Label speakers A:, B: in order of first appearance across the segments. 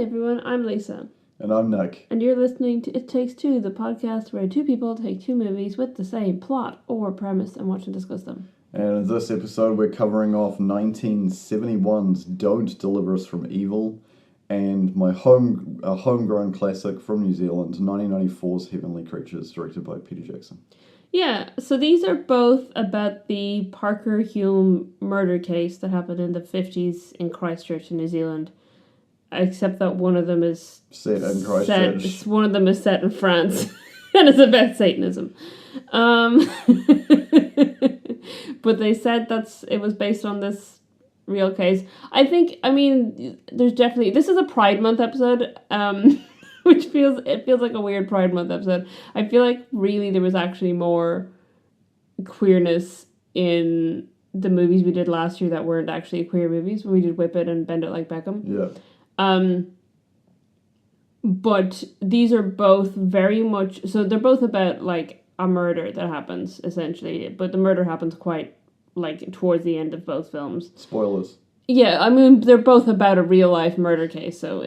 A: everyone, I'm Lisa.
B: And I'm Nick.
A: And you're listening to It Takes Two, the podcast where two people take two movies with the same plot or premise and watch and discuss them.
B: And in this episode, we're covering off 1971's Don't Deliver Us from Evil and my homegrown classic from New Zealand, 1994's Heavenly Creatures, directed by Peter Jackson.
A: Yeah, so these are both about the Parker Hume murder case that happened in the 50s in Christchurch in New Zealand. Except that one of them is
B: set in Christchurch.
A: One of them is set in France, and it's about Satanism. But they said it was based on this real case. There's definitely, this is a Pride Month episode, which feels like a weird Pride Month episode. I feel like really there was actually more queerness in the movies we did last year that weren't actually queer movies, when we did Whip It and Bend It Like Beckham.
B: Yeah.
A: But these are both very much, so they're both about, like, a murder that happens, essentially, but the murder happens quite, like, towards the end of both films.
B: Spoilers.
A: Yeah, I mean, they're both about a real-life murder case, so,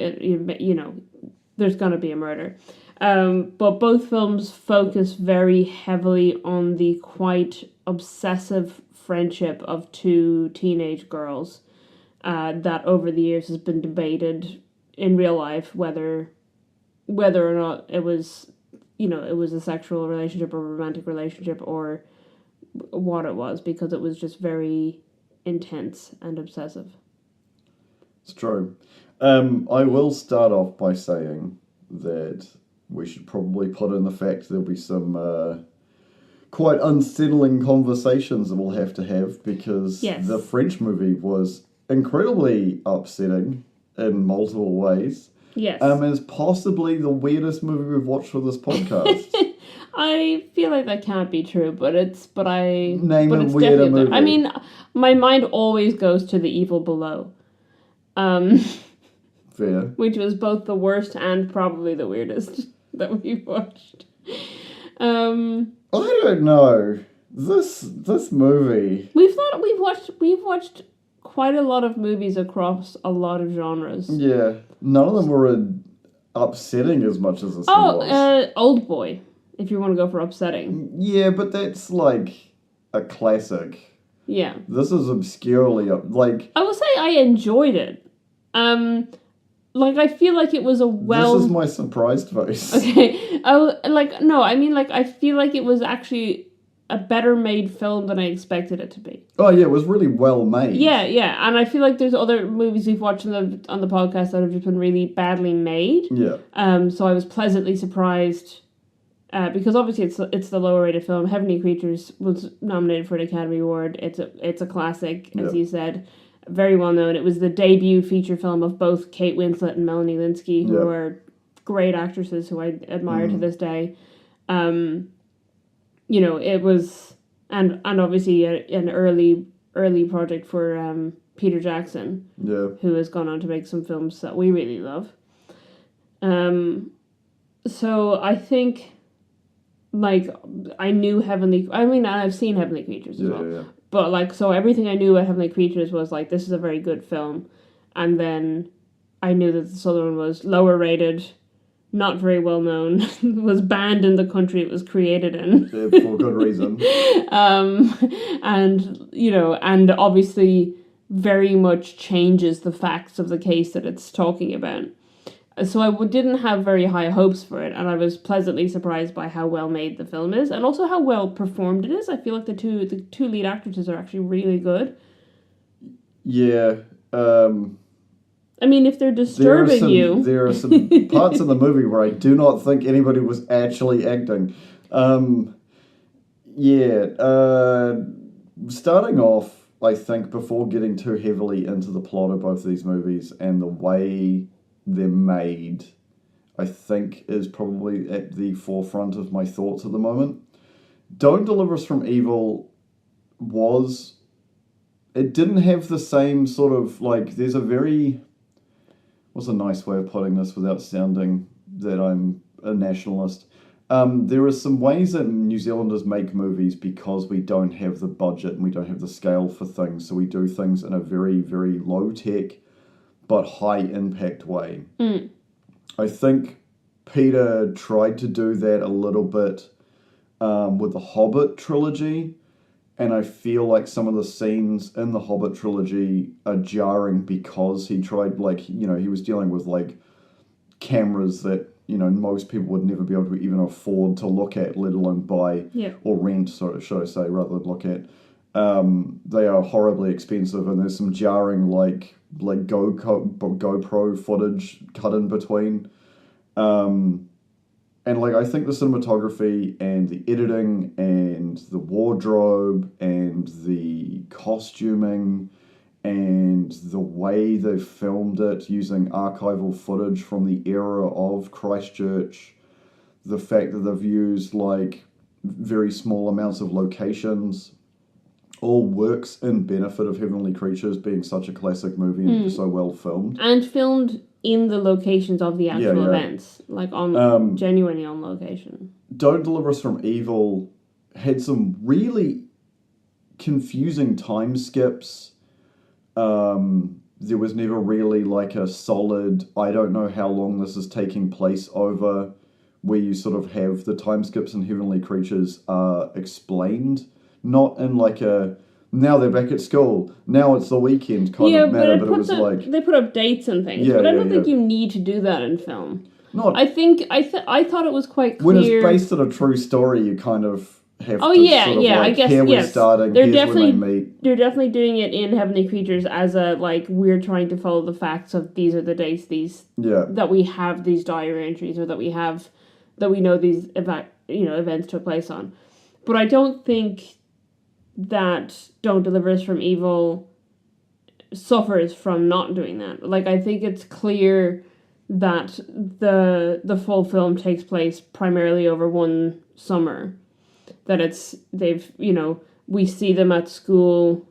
A: there's gonna be a murder. But both films focus very heavily on the quite obsessive friendship of two teenage girls. That over the years has been debated in real life whether or not it was a sexual relationship or a romantic relationship or what it was, because it was just very intense and obsessive.
B: It's true. I will start off by saying that we should probably put in the fact there'll be some quite unsettling conversations that we'll have to have, because The French movie was incredibly upsetting in multiple ways.
A: Yes.
B: It's possibly the weirdest movie we've watched for this podcast.
A: I feel like that can't be true, but it's
B: Name a weirder movie.
A: I mean, my mind always goes to The Evil Below.
B: Fair.
A: Which was both the worst and probably the weirdest that we've watched.
B: I don't know. This movie.
A: We've watched quite a lot of movies across a lot of genres.
B: Yeah. None of them were upsetting as much as this one was.
A: Old Boy, if you want to go for upsetting.
B: Yeah, but that's like a classic.
A: Yeah.
B: This is obscurely I
A: will say I enjoyed it. I feel like it was
B: This is my surprised face.
A: Okay. I feel like it was actually a better made film than I expected it to be.
B: Oh yeah, it was really well made.
A: Yeah, and I feel like there's other movies we've watched on the podcast that have just been really badly made.
B: Yeah.
A: So I was pleasantly surprised, because obviously it's the lower rated film. Heavenly Creatures was nominated for an Academy Award. It's a classic, as you said, very well known. It was the debut feature film of both Kate Winslet and Melanie Linsky, who are great actresses who I admire to this day. It was, and obviously an early project for Peter Jackson, who has gone on to make some films that we really love. So I think, I knew I've seen Heavenly Creatures as well. Yeah. But, so everything I knew about Heavenly Creatures was, this is a very good film. And then I knew that this other one was lower rated, not very well known, was banned in the country it was created in.
B: Yeah, for good reason.
A: And obviously very much changes the facts of the case that it's talking about. So I didn't have very high hopes for it, and I was pleasantly surprised by how well made the film is, and also how well performed it is. I feel like the two lead actresses are actually really good.
B: Yeah.
A: If they're disturbing you...
B: There are some parts of the movie where I do not think anybody was actually acting. Starting off, I think, before getting too heavily into the plot of both of these movies and the way they're made, I think is probably at the forefront of my thoughts at the moment. Don't Deliver Us from Evil it didn't have the same sort of, there's a very... What's a nice way of putting this without sounding that I'm a nationalist? There are some ways that New Zealanders make movies because we don't have the budget and we don't have the scale for things, so we do things in a very, very low-tech, but high impact way.
A: Mm.
B: I think Peter tried to do that a little bit with the Hobbit trilogy, and I feel like some of the scenes in the Hobbit trilogy are jarring because he tried, like, you know, he was dealing with, like, cameras that, you know, most people would never be able to even afford to look at, let alone buy or rent, should I say, rather than look at. They are horribly expensive, and there's some jarring, like GoPro footage cut in between. And, like, I think the cinematography and the editing and the wardrobe and the costuming and the way they filmed it using archival footage from the era of Christchurch, the fact that they've used, like, very small amounts of locations, all works in benefit of Heavenly Creatures being such a classic movie and so well filmed.
A: And filmed in the locations of the actual events. Like, on genuinely on location.
B: Don't Deliver Us from Evil had some really confusing time skips. There was never really, like, a solid, I don't know how long this is taking place over, where you sort of have the time skips in Heavenly Creatures explained. Not in, like, a, now they're back at school, now it's the weekend kind of manner, but it was like...
A: They put up dates and things, but I don't think you need to do that in film. I thought it was quite clear...
B: When it's based on a true story, you kind of have to
A: I guess,
B: here we're starting, here's when they meet.
A: They're definitely doing it in Heavenly Creatures as a, like, we're trying to follow the facts of these are the dates, that we have these diary entries, or that we know these events took place on. But I don't think that Don't Deliver Us from Evil suffers from not doing that. Like, I think it's clear that the full film takes place primarily over one summer. That we see them at school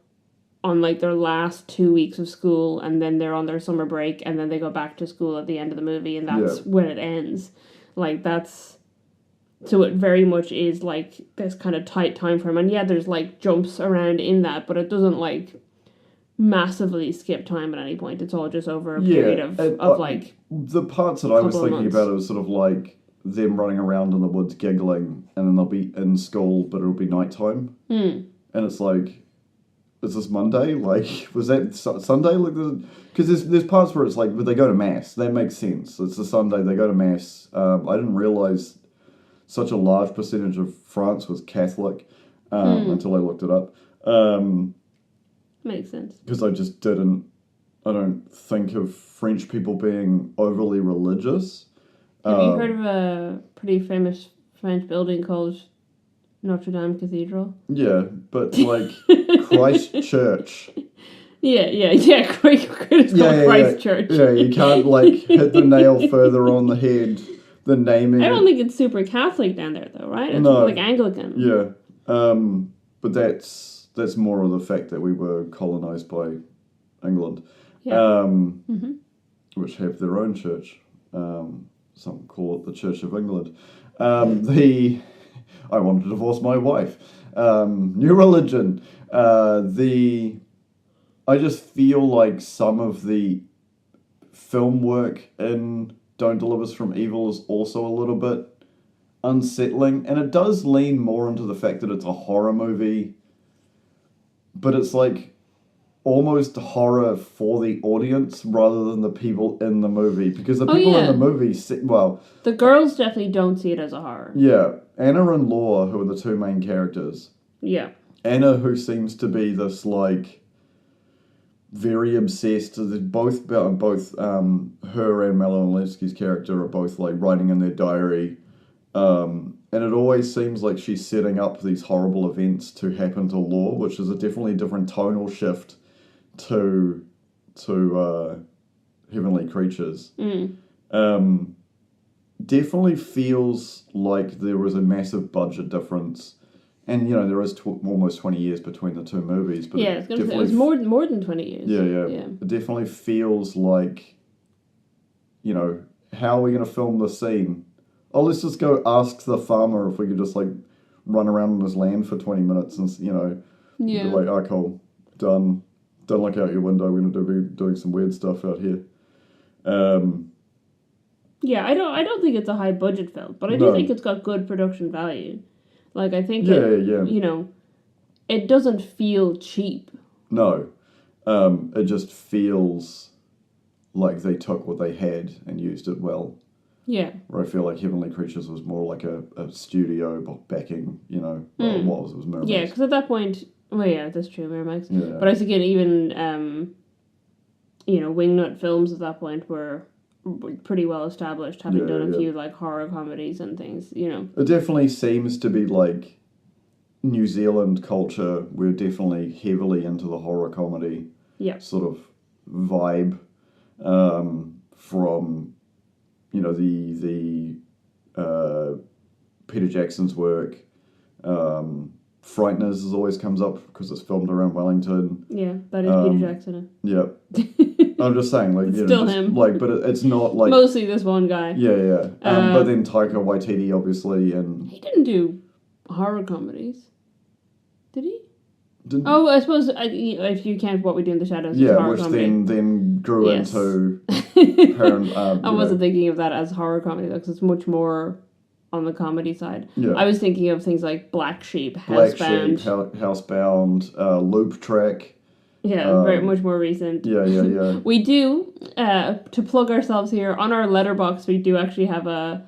A: on, like, their last 2 weeks of school, and then they're on their summer break, and then they go back to school at the end of the movie, and that's when it ends. Like, so it very much is, like, this kind of tight time frame. And there's, like, jumps around in that, but it doesn't, like, massively skip time at any point. It's all just over a period of like...
B: The parts that I was thinking about, it was sort of like them running around in the woods giggling, and then they'll be in school, but it'll be nighttime. And it's like, is this Monday? Like, was that Sunday? Like, because there's parts where it's like, but they go to Mass. That makes sense. It's a Sunday, they go to Mass. I didn't realise such a large percentage of France was Catholic until I looked it up.
A: Makes sense.
B: Because I don't think of French people being overly religious.
A: Have you heard of a pretty famous French building called Notre Dame Cathedral?
B: Yeah, but, like, Christ Church.
A: It's called Christ Church.
B: Yeah, you can't, like, hit the nail further on the head. The naming.
A: I don't think it's super Catholic down there, though, right? It's like Anglican.
B: Yeah, but that's more of the fact that we were colonised by England, which have their own church. Some call it the Church of England. I want to divorce my wife. New religion. I just feel like some of the film work in Don't Deliver Us from Evil is also a little bit unsettling, and it does lean more into the fact that it's a horror movie, but it's like almost horror for the audience rather than the people in the movie, because the people in the movie
A: the girls definitely don't see it as a horror.
B: Anna and Laura, who are the two main characters, Anna, who seems to be this, like, very obsessed. Both her and Malin-Levski's character are both, like, writing in their diary, and it always seems like she's setting up these horrible events to happen to Law, which is a definitely different tonal shift to Heavenly Creatures. Definitely feels like there was a massive budget difference. And, you know, there is almost 20 years between the two movies. But
A: it was more than 20 years.
B: Yeah. It definitely feels like, you know, how are we going to film the scene? Oh, let's just go ask the farmer if we could just, like, run around on his land for 20 minutes and, you know, be like, oh, cool, done. don't look out your window. We're going to be doing some weird stuff out here.
A: Yeah, I don't think it's a high budget film, but I do think it's got good production value. Like, I think it doesn't feel cheap.
B: No. It just feels like they took what they had and used it well.
A: Yeah.
B: Where I feel like Heavenly Creatures was more like a studio backing, well, it was Miramax.
A: Yeah, because at that point, well, yeah, that's true, Miramax.
B: Yeah.
A: But I think even, Wingnut Films at that point were pretty well established, having done a few, like, horror comedies and things,
B: It definitely seems to be, like, New Zealand culture. We're definitely heavily into the horror comedy sort of vibe from, the Peter Jackson's work. Frighteners always comes up because it's filmed around Wellington.
A: Yeah, that is Peter Jackson.
B: Yeah. I'm just saying, like,
A: it's still him.
B: Like, but it's not like
A: mostly this one guy.
B: Yeah. But then Taika Waititi, obviously, and
A: he didn't do horror comedies, did he? I suppose if you count What We Do in the Shadows, as horror
B: which
A: comedy.
B: then grew into.
A: I wasn't thinking of that as horror comedy though, because it's much more on the comedy side.
B: Yeah.
A: I was thinking of things like Black Sheep, Housebound,
B: Loop Track.
A: Yeah, very much more recent.
B: Yeah.
A: We do, to plug ourselves here, on our letterbox, we do actually have a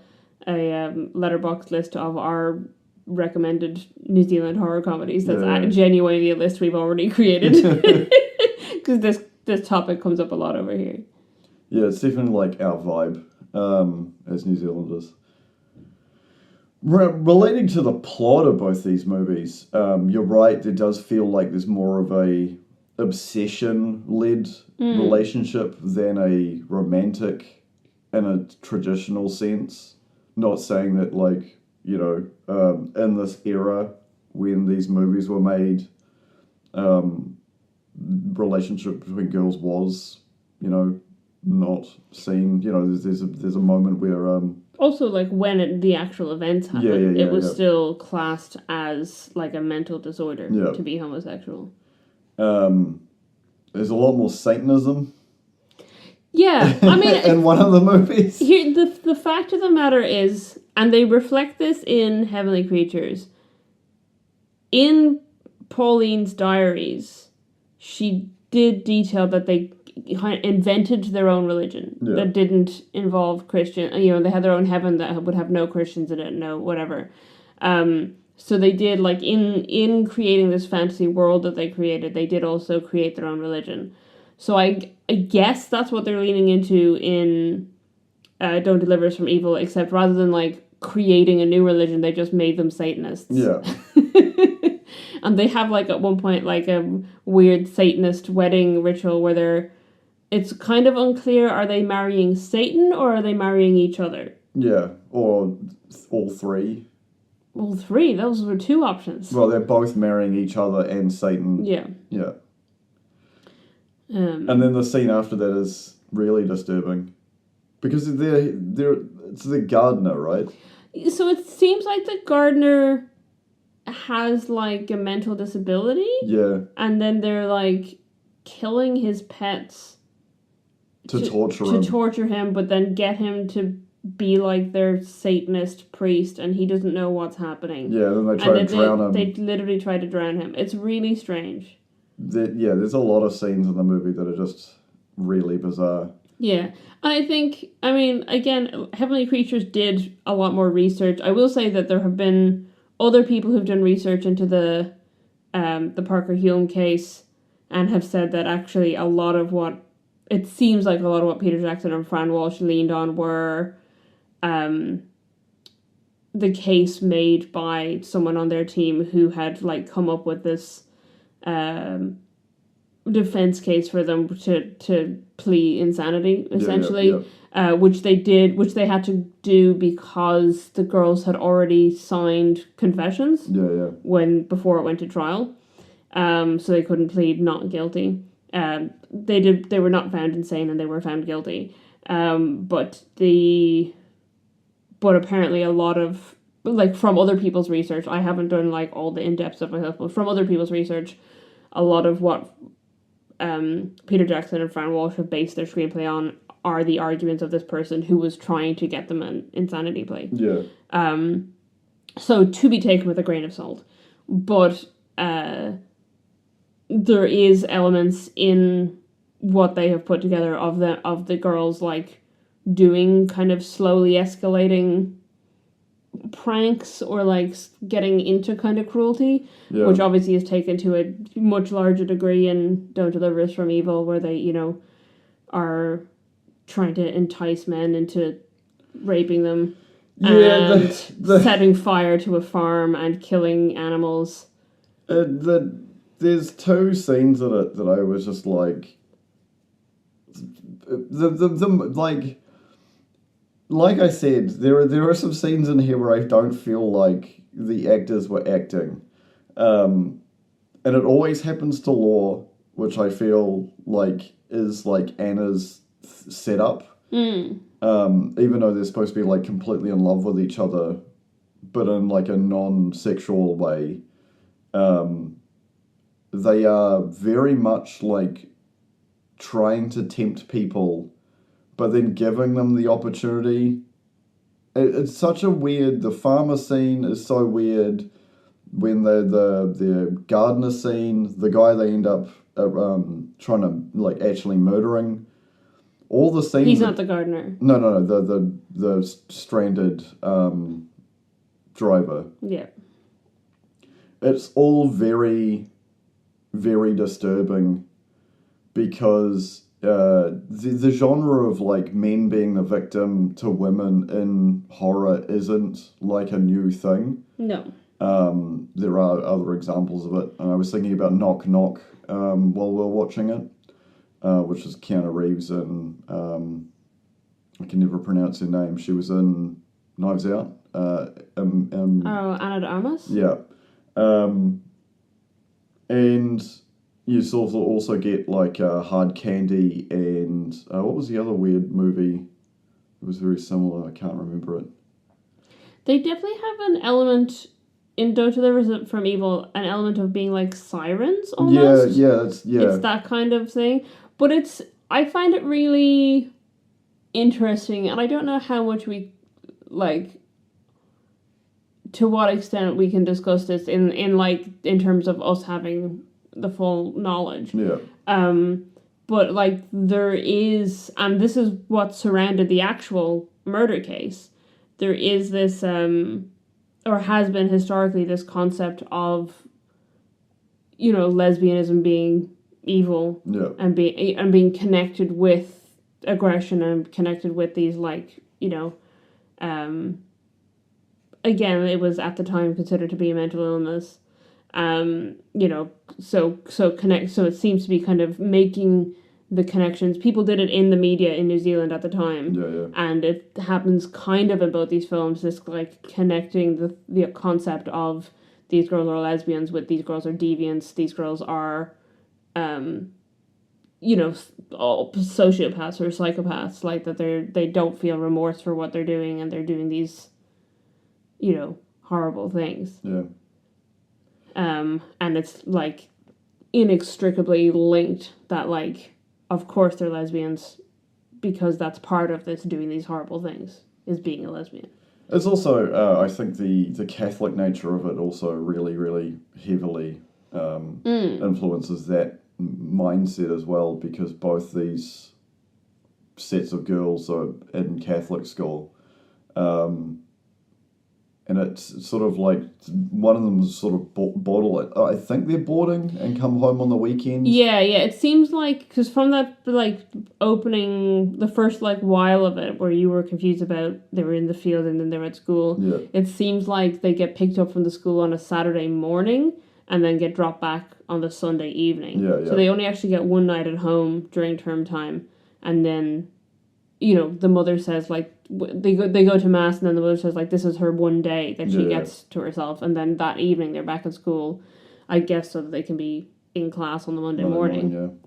A: letterbox list of our recommended New Zealand horror comedies. That's genuinely a list we've already created. Because this topic comes up a lot over here.
B: Yeah, it's definitely like our vibe as New Zealanders. Relating to the plot of both these movies, you're right, there does feel like there's more of a obsession-led relationship than a romantic in a traditional sense. Not saying that, like, in this era when these movies were made, relationship between girls was, not seen. There's a moment where
A: also, like, when the actual events happened, it was still classed as, like, a mental disorder to be homosexual.
B: There's a lot more Satanism.
A: Yeah, I mean...
B: in one of the movies.
A: Here, the fact of the matter is, and they reflect this in Heavenly Creatures, in Pauline's diaries, she did detail that they invented their own religion that didn't involve Christian. They had their own heaven that would have no Christians in it, no whatever. So they did, like, in creating this fantasy world that they created, they did also create their own religion. So I guess that's what they're leaning into in Don't Deliver Us from Evil, except rather than, like, creating a new religion, they just made them Satanists.
B: Yeah.
A: And they have, like, at one point, like, a weird Satanist wedding ritual where it's kind of unclear, are they marrying Satan or are they marrying each other?
B: Yeah, or all three.
A: All three? Those were two options.
B: Well, they're both marrying each other and Satan.
A: Yeah.
B: Yeah. And then the scene after that is really disturbing. Because it's the gardener, right?
A: So it seems like the gardener has, like, a mental disability.
B: Yeah.
A: And then they're, like, killing his pets.
B: To torture him,
A: but then get him to be, like, their Satanist priest, and he doesn't know what's happening.
B: Yeah, then they try to drown him.
A: They literally try to drown him. It's really strange.
B: There's a lot of scenes in the movie that are just really bizarre.
A: Yeah. I think, I mean, again, Heavenly Creatures did a lot more research. I will say that there have been other people who've done research into the Parker Hume case and have said that actually a lot of what Peter Jackson and Fran Walsh leaned on were the case made by someone on their team who had, like, come up with this defense case for them to plea insanity, essentially, which they had to do because the girls had already signed confessions before it went to trial, so they couldn't plead not guilty. They were not found insane and they were found guilty, but apparently a lot of, like, from other people's research, I haven't done, like, all the in-depth stuff myself, but from other people's research, a lot of what Peter Jackson and Fran Walsh have based their screenplay on are the arguments of this person who was trying to get them an insanity plea.
B: Yeah.
A: So to be taken with a grain of salt. But there is elements in what they have put together of the girls like doing kind of slowly escalating pranks or like getting into kind of cruelty, which obviously is taken to a much larger degree in Don't Deliver Us from Evil, where they, are trying to entice men into raping them and setting fire to a farm and killing animals.
B: There's two scenes in it that I was just like, like I said, there are some scenes in here where I don't feel like the actors were acting, and it always happens to Law, which I feel like is like Anna's setup. Even though they're supposed to be like completely in love with each other, but in like a non-sexual way. They are very much like trying to tempt people, but then giving them the opportunity. It's such a weird. The farmer scene is so weird. When the gardener scene, the guy they end up trying to like actually murdering. All the scenes.
A: He's not the gardener.
B: No. The stranded driver.
A: Yeah.
B: It's all very, very disturbing because the genre of like men being the victim to women in horror isn't like a new thing.
A: No.
B: There are other examples of it. And I was thinking about Knock Knock while we were watching it, which is Keanu Reeves and I can never pronounce her name. She was in Knives Out.
A: Ana de Armas?
B: Yeah. And you sort of also get like Hard Candy and what was the other weird movie? It was very similar. I can't remember it.
A: They definitely have an element in Don't Deliver Us from Evil, an element of being like sirens almost.
B: Yeah. It's
A: that kind of thing. But I find it really interesting, and I don't know how much we like. To what extent we can discuss this in terms of us having the full knowledge.
B: Yeah.
A: But like there is, and this is what surrounded the actual murder case. There is this, or has been historically, this concept of, lesbianism being evil.
B: Yeah.
A: And being connected with aggression and connected with these again, it was at the time considered to be a mental illness. So it seems to be kind of making the connections. People did it in the media in New Zealand at the time.
B: Yeah.
A: And it happens kind of in both these films, this like connecting the concept of these girls are lesbians with these girls are deviants, these girls are all sociopaths or psychopaths, like that they don't feel remorse for what they're doing and they're doing these horrible things.
B: Yeah.
A: And it's like inextricably linked that like, of course they're lesbians because that's part of this doing these horrible things is being a lesbian.
B: It's also, I think the Catholic nature of it also really, really heavily influences that mindset as well, because both these sets of girls are in Catholic school. And it's sort of like one of them is sort of boarding. I think they're boarding and come home on the weekends.
A: Yeah. It seems like, because from that like opening, the first like while of it, where you were confused about they were in the field and then they were at school.
B: Yeah.
A: It seems like they get picked up from the school on a Saturday morning and then get dropped back on the Sunday evening.
B: Yeah.
A: So they only actually get one night at home during term time, and then, the mother says like. They go to mass, and then the mother says like this is her one day that she gets to herself, and then that evening they're back in school, I guess, so that they can be in class on the Monday morning.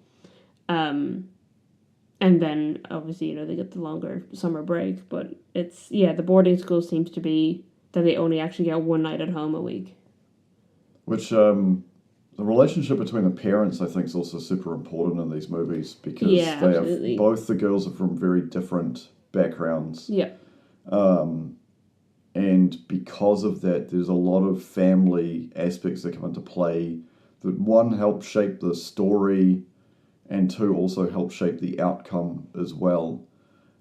A: And then obviously they get the longer summer break, but it's the boarding school seems to be that they only actually get one night at home a week,
B: which the relationship between the parents, I think, is also super important in these movies because
A: absolutely.
B: Both the girls are from very different backgrounds.
A: Yeah.
B: And because of that, there's a lot of family aspects that come into play that, one, help shape the story, and two, also help shape the outcome as well.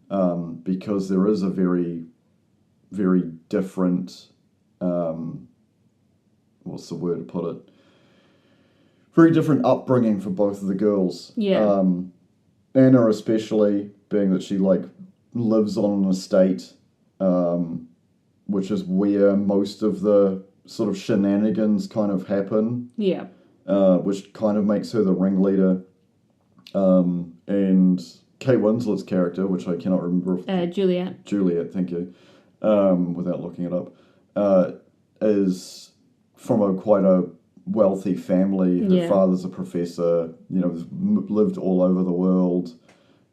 B: Because there is a very, very different, what's the word to put it? Very different upbringing for both of the girls.
A: Yeah.
B: Anna especially, being that she lives on an estate, which is where most of the sort of shenanigans kind of happen.
A: Yeah.
B: Which kind of makes her the ringleader. And Kate Winslet's character, which I cannot remember.
A: Juliet.
B: Juliet, thank you. Without looking it up, is from quite a wealthy family. Her father's a professor. Lived all over the world.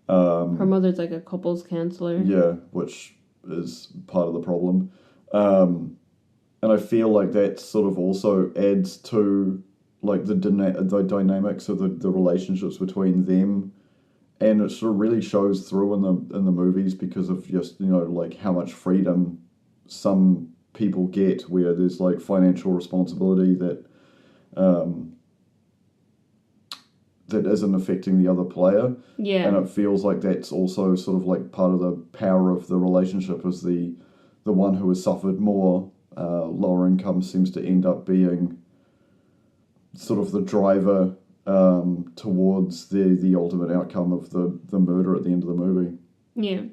A: Her mother's like a couples counselor.
B: Yeah, which is part of the problem. And I feel like that sort of also adds to the dynamics of the relationships between them, and it sort of really shows through in the movies because of just how much freedom some people get, where there's financial responsibility that isn't affecting the other player.
A: Yeah.
B: And it feels like that's also sort of part of the power of the relationship is the one who has suffered more, lower income, seems to end up being sort of the driver towards the ultimate outcome of the murder at the end of the movie.
A: Yeah.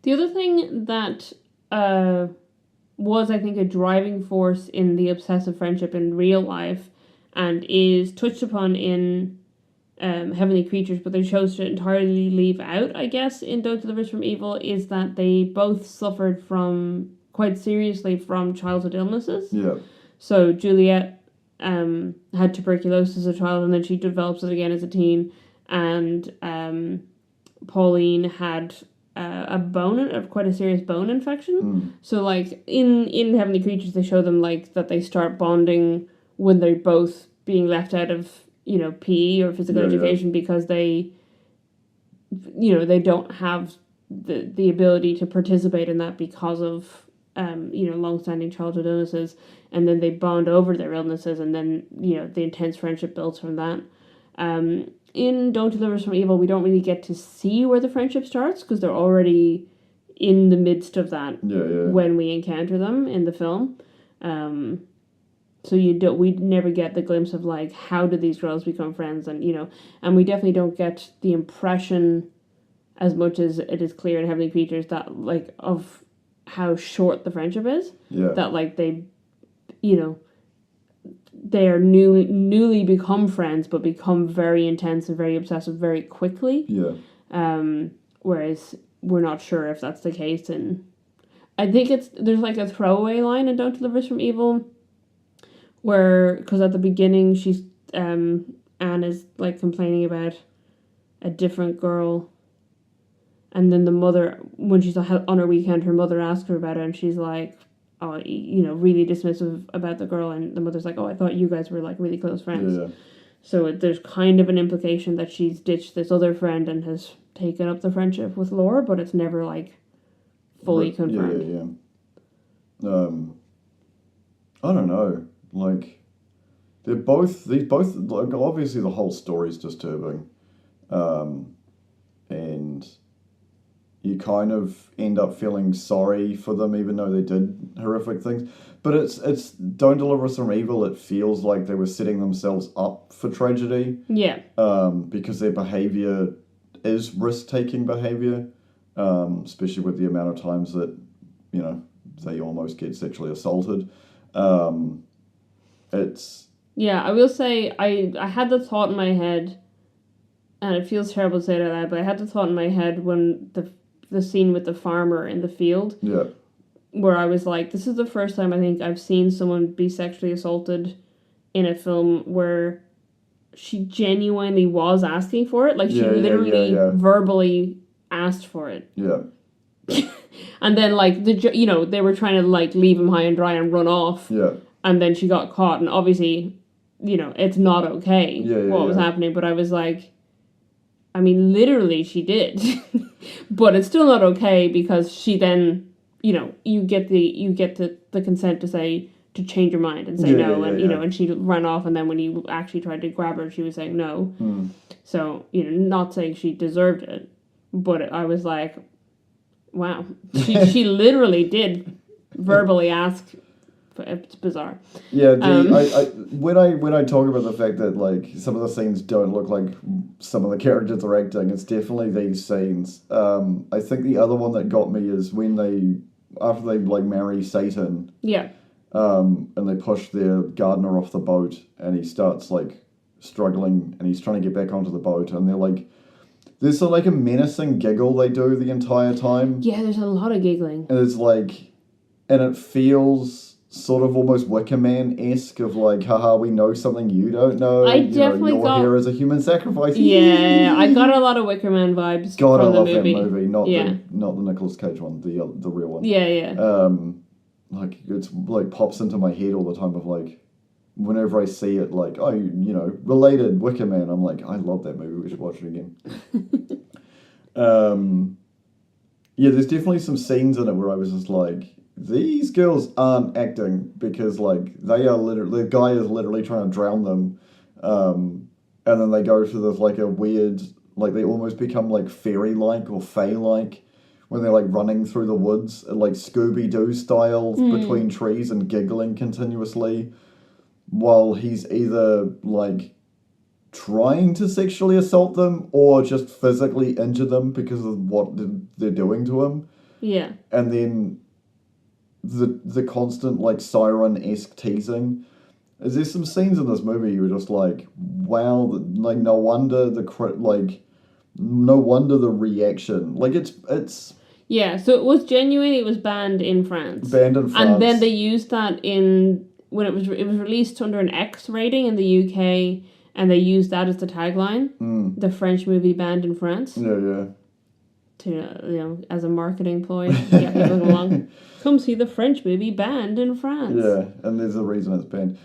A: The other thing that was, I think, a driving force in the obsessive friendship in real life and is touched upon in Heavenly Creatures, but they chose to entirely leave out, I guess, in Don't Deliver Us From Evil, is that they both suffered quite seriously from childhood illnesses.
B: Yeah.
A: So Juliet had tuberculosis as a child, and then she develops it again as a teen, and Pauline had quite a serious bone infection. So in Heavenly Creatures, they show them that they start bonding when they're both being left out of PE or physical education because they don't have the ability to participate in that because of long-standing childhood illnesses, and then they bond over their illnesses, and then the intense friendship builds from that. In Don't Deliver Us From Evil, we don't really get to see where the friendship starts because they're already in the midst of that when we encounter them in the film. So we never get the glimpse of how did these girls become friends, and and we definitely don't get the impression as much as it is clear in Heavenly Creatures that of how short the friendship is.
B: Yeah.
A: That they are newly become friends, but become very intense and very obsessive very quickly.
B: Yeah.
A: Whereas we're not sure if that's the case, and I think there's a throwaway line in Don't Deliver Us From Evil, where because at the beginning she's Anne is complaining about a different girl. And then the mother, when she's on her weekend, her mother asks her about it, and she's like, oh, really dismissive about the girl. And the mother's like, oh, I thought you guys were really close friends.
B: Yeah.
A: So there's kind of an implication that she's ditched this other friend and has taken up the friendship with Laura, but it's never fully confirmed.
B: Yeah. I don't know. They're both obviously the whole story's disturbing. And you kind of end up feeling sorry for them, even though they did horrific things. But it's Don't Deliver Us From Evil. It feels like they were setting themselves up for tragedy.
A: Yeah.
B: Because their behavior is risk-taking behavior, especially with the amount of times that they almost get sexually assaulted.
A: Yeah, I will say I had the thought in my head, and it feels terrible to say it out loud, but I had the thought in my head when the scene with the farmer in the field.
B: Yeah.
A: Where I was like, this is the first time I think I've seen someone be sexually assaulted in a film where she genuinely was asking for it. She literally verbally asked for it.
B: Yeah.
A: And then they were trying to leave him high and dry and run off.
B: Yeah.
A: And then she got caught, and obviously it's not okay what was happening. But I was like, I mean, literally she did. But it's still not okay because she then, you get the consent to change your mind and say no. And she ran off, and then when you actually tried to grab her, she was saying no. So, not saying she deserved it, but I was like, wow. She literally did verbally ask. It's bizarre.
B: Yeah, when I talk about the fact that like some of the scenes don't look like some of the characters are acting, it's definitely these scenes. I think the other one that got me is when after they like marry Satan.
A: Yeah.
B: And they push their gardener off the boat, and he starts like struggling, and he's trying to get back onto the boat, and they're like, there's like a menacing giggle they do the entire time.
A: Yeah, there's a lot of giggling.
B: And it's like, and it feels sort of almost Wicker Man-esque of like, haha, we know something you don't know.
A: I definitely
B: you're here as a human sacrifice.
A: Yeah, I got a lot of Wicker Man vibes
B: God,
A: from
B: I love
A: the movie.
B: that movie. Not the Nicolas Cage one, the real one.
A: Yeah.
B: Like, it's like pops into my head all the time of like, whenever I see it, like, related Wicker Man, I'm like, I love that movie, we should watch it again. Yeah, there's definitely some scenes in it where I was just like, these girls aren't acting, because like, the guy is literally trying to drown them, and then they go to this like a weird, like they almost become like fairy-like or fae-like, when they're like running through the woods, like Scooby-Doo style, between trees and giggling continuously, while he's either like trying to sexually assault them or just physically injure them because of what they're doing to him.
A: Yeah.
B: And then the constant like siren-esque teasing. There's some scenes in this movie you're just like, wow, like no wonder the reaction. Like it's
A: yeah, so it was genuine. It was banned in France. And then they used that when it was released under an X rating in the UK, and they used that as the tagline. The French movie banned in France.
B: Yeah.
A: To as a marketing ploy, to get people along. Come see the French movie banned in France.
B: Yeah, and there's a reason it's banned.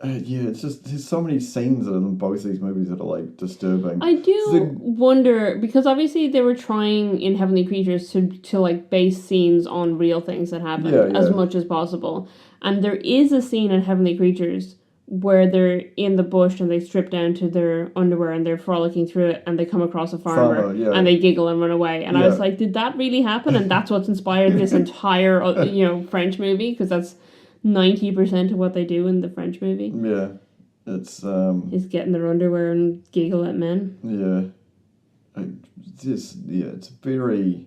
B: It's just, there's so many scenes in both these movies that are like disturbing.
A: I do wonder, because obviously they were trying in Heavenly Creatures to like base scenes on real things that happened as much as possible. And there is a scene in Heavenly Creatures where they're in the bush and they strip down to their underwear and they're frolicking through it, and they come across a farmer and they giggle and run away. And I was like, did that really happen? And that's what's inspired this entire French movie, because that's 90% of what they do in the French movie.
B: Yeah, it's
A: is get in their underwear and giggle at men.
B: Yeah, it's very,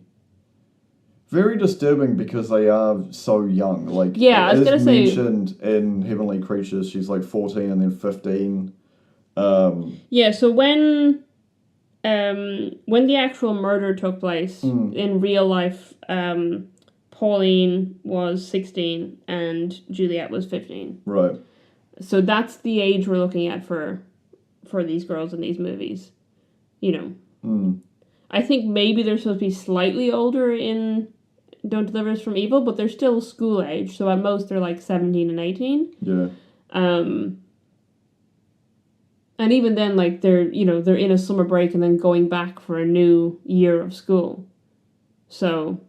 B: very disturbing because they are so young. Like,
A: I was gonna say,
B: mentioned in Heavenly Creatures, she's like 14 and then 15.
A: So when the actual murder took place in real life, Pauline was 16 and Juliet was 15.
B: Right.
A: So that's the age we're looking at for these girls in these movies. I think maybe they're supposed to be slightly older in Don't Deliver Us from Evil, but they're still school age. So at most they're like 17 and 18.
B: Yeah.
A: And even then, like, they're in a summer break and then going back for a new year of school. So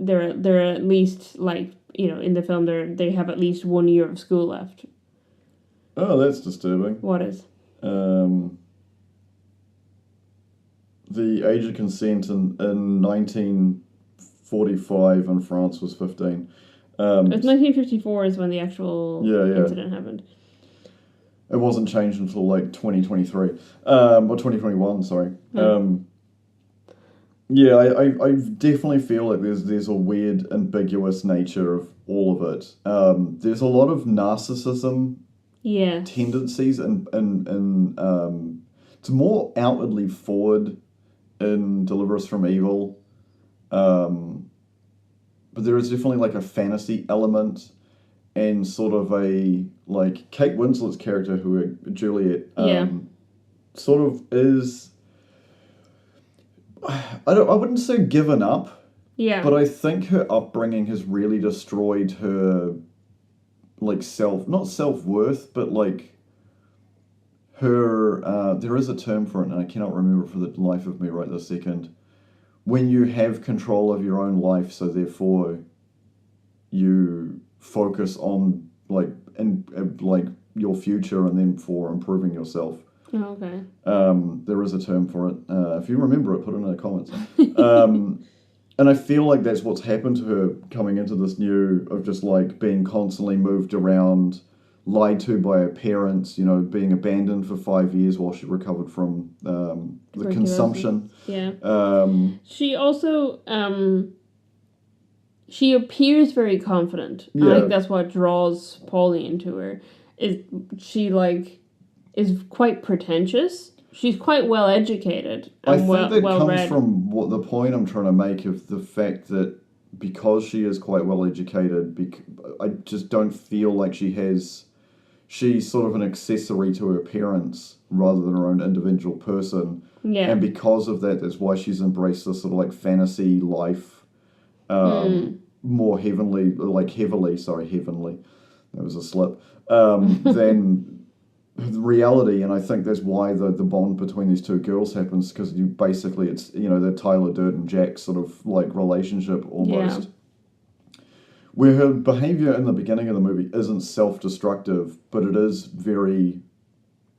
A: they're at least, like, in the film they have at least 1 year of school left.
B: Oh, that's disturbing.
A: What is?
B: The age of consent in 1945 in France was 15.
A: It was 1954 is when the actual incident happened.
B: It wasn't changed until like 2023. Or 2021, sorry. I definitely feel like there's a weird, ambiguous nature of all of it. There's a lot of narcissism tendencies and it's more outwardly forward in Deliver Us from Evil. But there is definitely like a fantasy element and sort of a, like, Kate Winslet's character, Juliet, sort of is, I wouldn't say given up.
A: Yeah.
B: But I think her upbringing has really destroyed her like not self-worth, but like her, there is a term for it, and I cannot remember for the life of me right this second. When you have control of your own life, so therefore you focus on like your future and then for improving yourself.
A: Oh, okay.
B: There is a term for it. If you remember it, put it in the comments. And I feel like that's what's happened to her coming into this new of just like being constantly moved around, lied to by her parents, you know, being abandoned for 5 years while she recovered from the consumption.
A: Yeah.
B: She
A: also she appears very confident.
B: Yeah.
A: I think that's what draws Pauline to her. She is quite pretentious. She's quite well educated. And
B: I think that comes
A: read.
B: from what the point I'm trying to make of the fact that because she is quite well educated, I just don't feel like she's sort of an accessory to her parents rather than her own individual person.
A: Yeah.
B: And because of that, that's why she's embraced this sort of like fantasy life, more heavenly. That was a slip. Than reality, and I think that's why the bond between these two girls happens, because you basically it's, you know, the Tyler Durden Jack sort of like relationship almost. Yeah. Where her behavior in the beginning of the movie isn't self-destructive, but it is very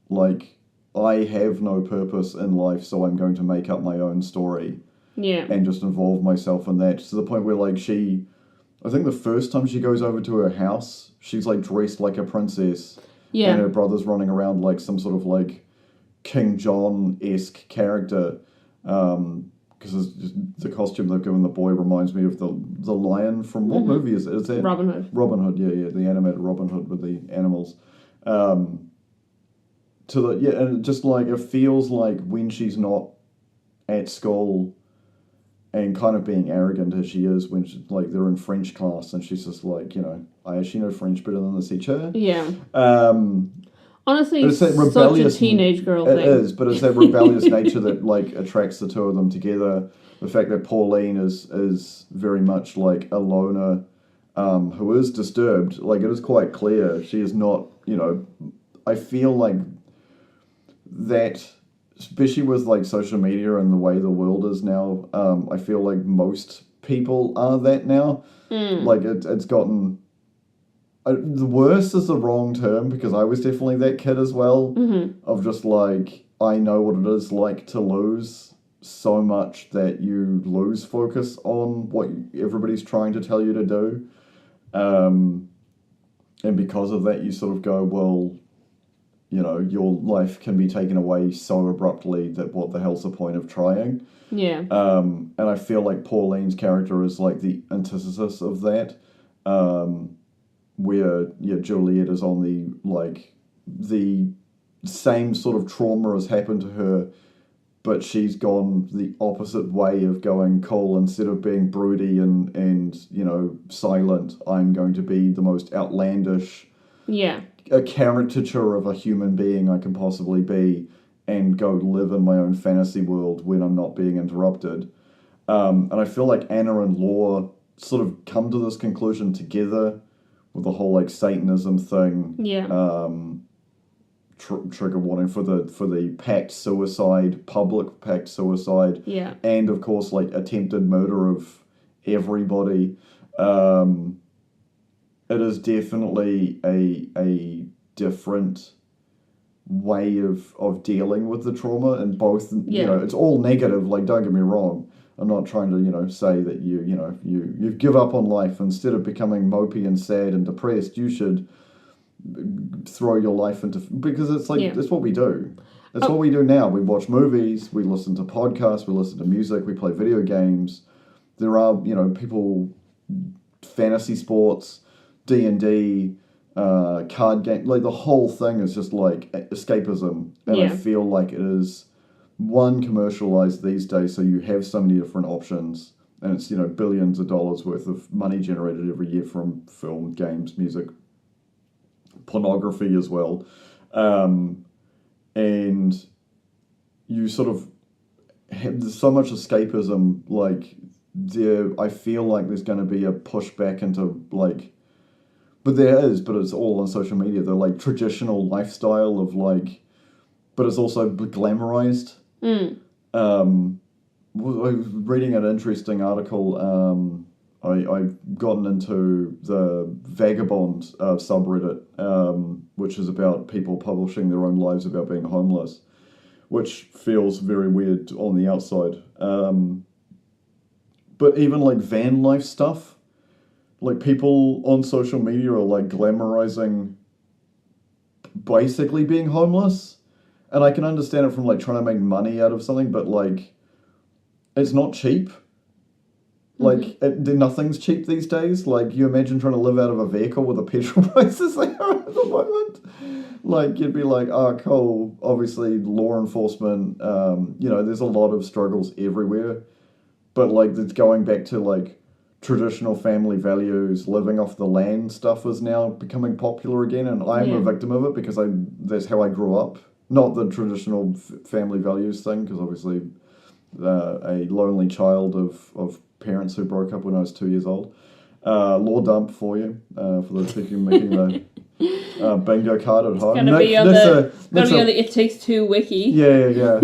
B: like, I have no purpose in life, so I'm going to make up my own story.
A: Yeah.
B: And just involve myself in that, to the point where like I think the first time she goes over to her house, she's like dressed like a princess. Yeah. And her brother's running around like some sort of like King John-esque character. Because the costume they've given the boy reminds me of the lion from what movie is it? Is that
A: Robin Hood?
B: Robin Hood, yeah, the animated Robin Hood with the animals. And just like it feels like when she's not at school and kind of being arrogant as she is when like they're in French class and she's just like, you know, I actually know French better than the teacher.
A: Yeah. Honestly, it's
B: that rebellious,
A: such a teenage girl thing.
B: It is, but it's that rebellious nature that like attracts the two of them together. The fact that Pauline is very much like a loner, who is disturbed. Like, it is quite clear she is not, you know, I feel like that, especially with like social media and the way the world is now, I feel like most people are that now. Like it's gotten, the worst is the wrong term, because I was definitely that kid as well, of just like, I know what it is like to lose so much that you lose focus on what everybody's trying to tell you to do. And because of that, you sort of go, well, you know, your life can be taken away so abruptly that what the hell's the point of trying?
A: Yeah.
B: And I feel like Pauline's character is like the antithesis of that, where Juliet is on the same sort of trauma has happened to her, but she's gone the opposite way of going, cool, instead of being broody and you know, silent, I'm going to be the most outlandish, a caricature of a human being I can possibly be, and go live in my own fantasy world when I'm not being interrupted. And I feel like Anna and Laura sort of come to this conclusion together with the whole like Satanism thing.
A: Yeah.
B: Trigger warning for the packed suicide, public packed suicide.
A: Yeah.
B: And of course, like, attempted murder of everybody. It is definitely a different way of dealing with the trauma, and both, you know, it's all negative, like, don't get me wrong. I'm not trying to, you know, say that you give up on life. Instead of becoming mopey and sad and depressed, you should throw your life into, because it's like, that's what we do. That's what we do now. We watch movies, we listen to podcasts, we listen to music, we play video games. There are, you know, people, fantasy sports, D&D, card game, like, the whole thing is just like escapism. And I feel like it is commercialized these days, so you have so many different options, and it's, you know, billions of dollars worth of money generated every year from film, games, music, pornography as well, and you sort of have so much escapism. Like, I feel like there's going to be a pushback into like but there is, but it's all on social media. The like traditional lifestyle of like, but it's also glamorized. I was reading an interesting article. I've gotten into the Vagabond subreddit, which is about people publishing their own lives about being homeless, which feels very weird on the outside. But even like van life stuff, like people on social media are like glamorizing basically being homeless. And I can understand it from like trying to make money out of something, but like it's not cheap. Like, nothing's cheap these days. Like, you imagine trying to live out of a vehicle with the petrol prices they are at the moment. Like, you'd be like, oh, cool. Obviously, law enforcement, there's a lot of struggles everywhere. But, like, it's going back to, like, traditional family values, living off the land stuff is now becoming popular again. And I'm a victim of it because that's how I grew up. Not the traditional family values thing, because obviously a lonely child of parents who broke up when I was 2 years old. Law dump for you, for those people making the bingo card at home.
A: It's going to be on the It Takes Two wiki.
B: Yeah.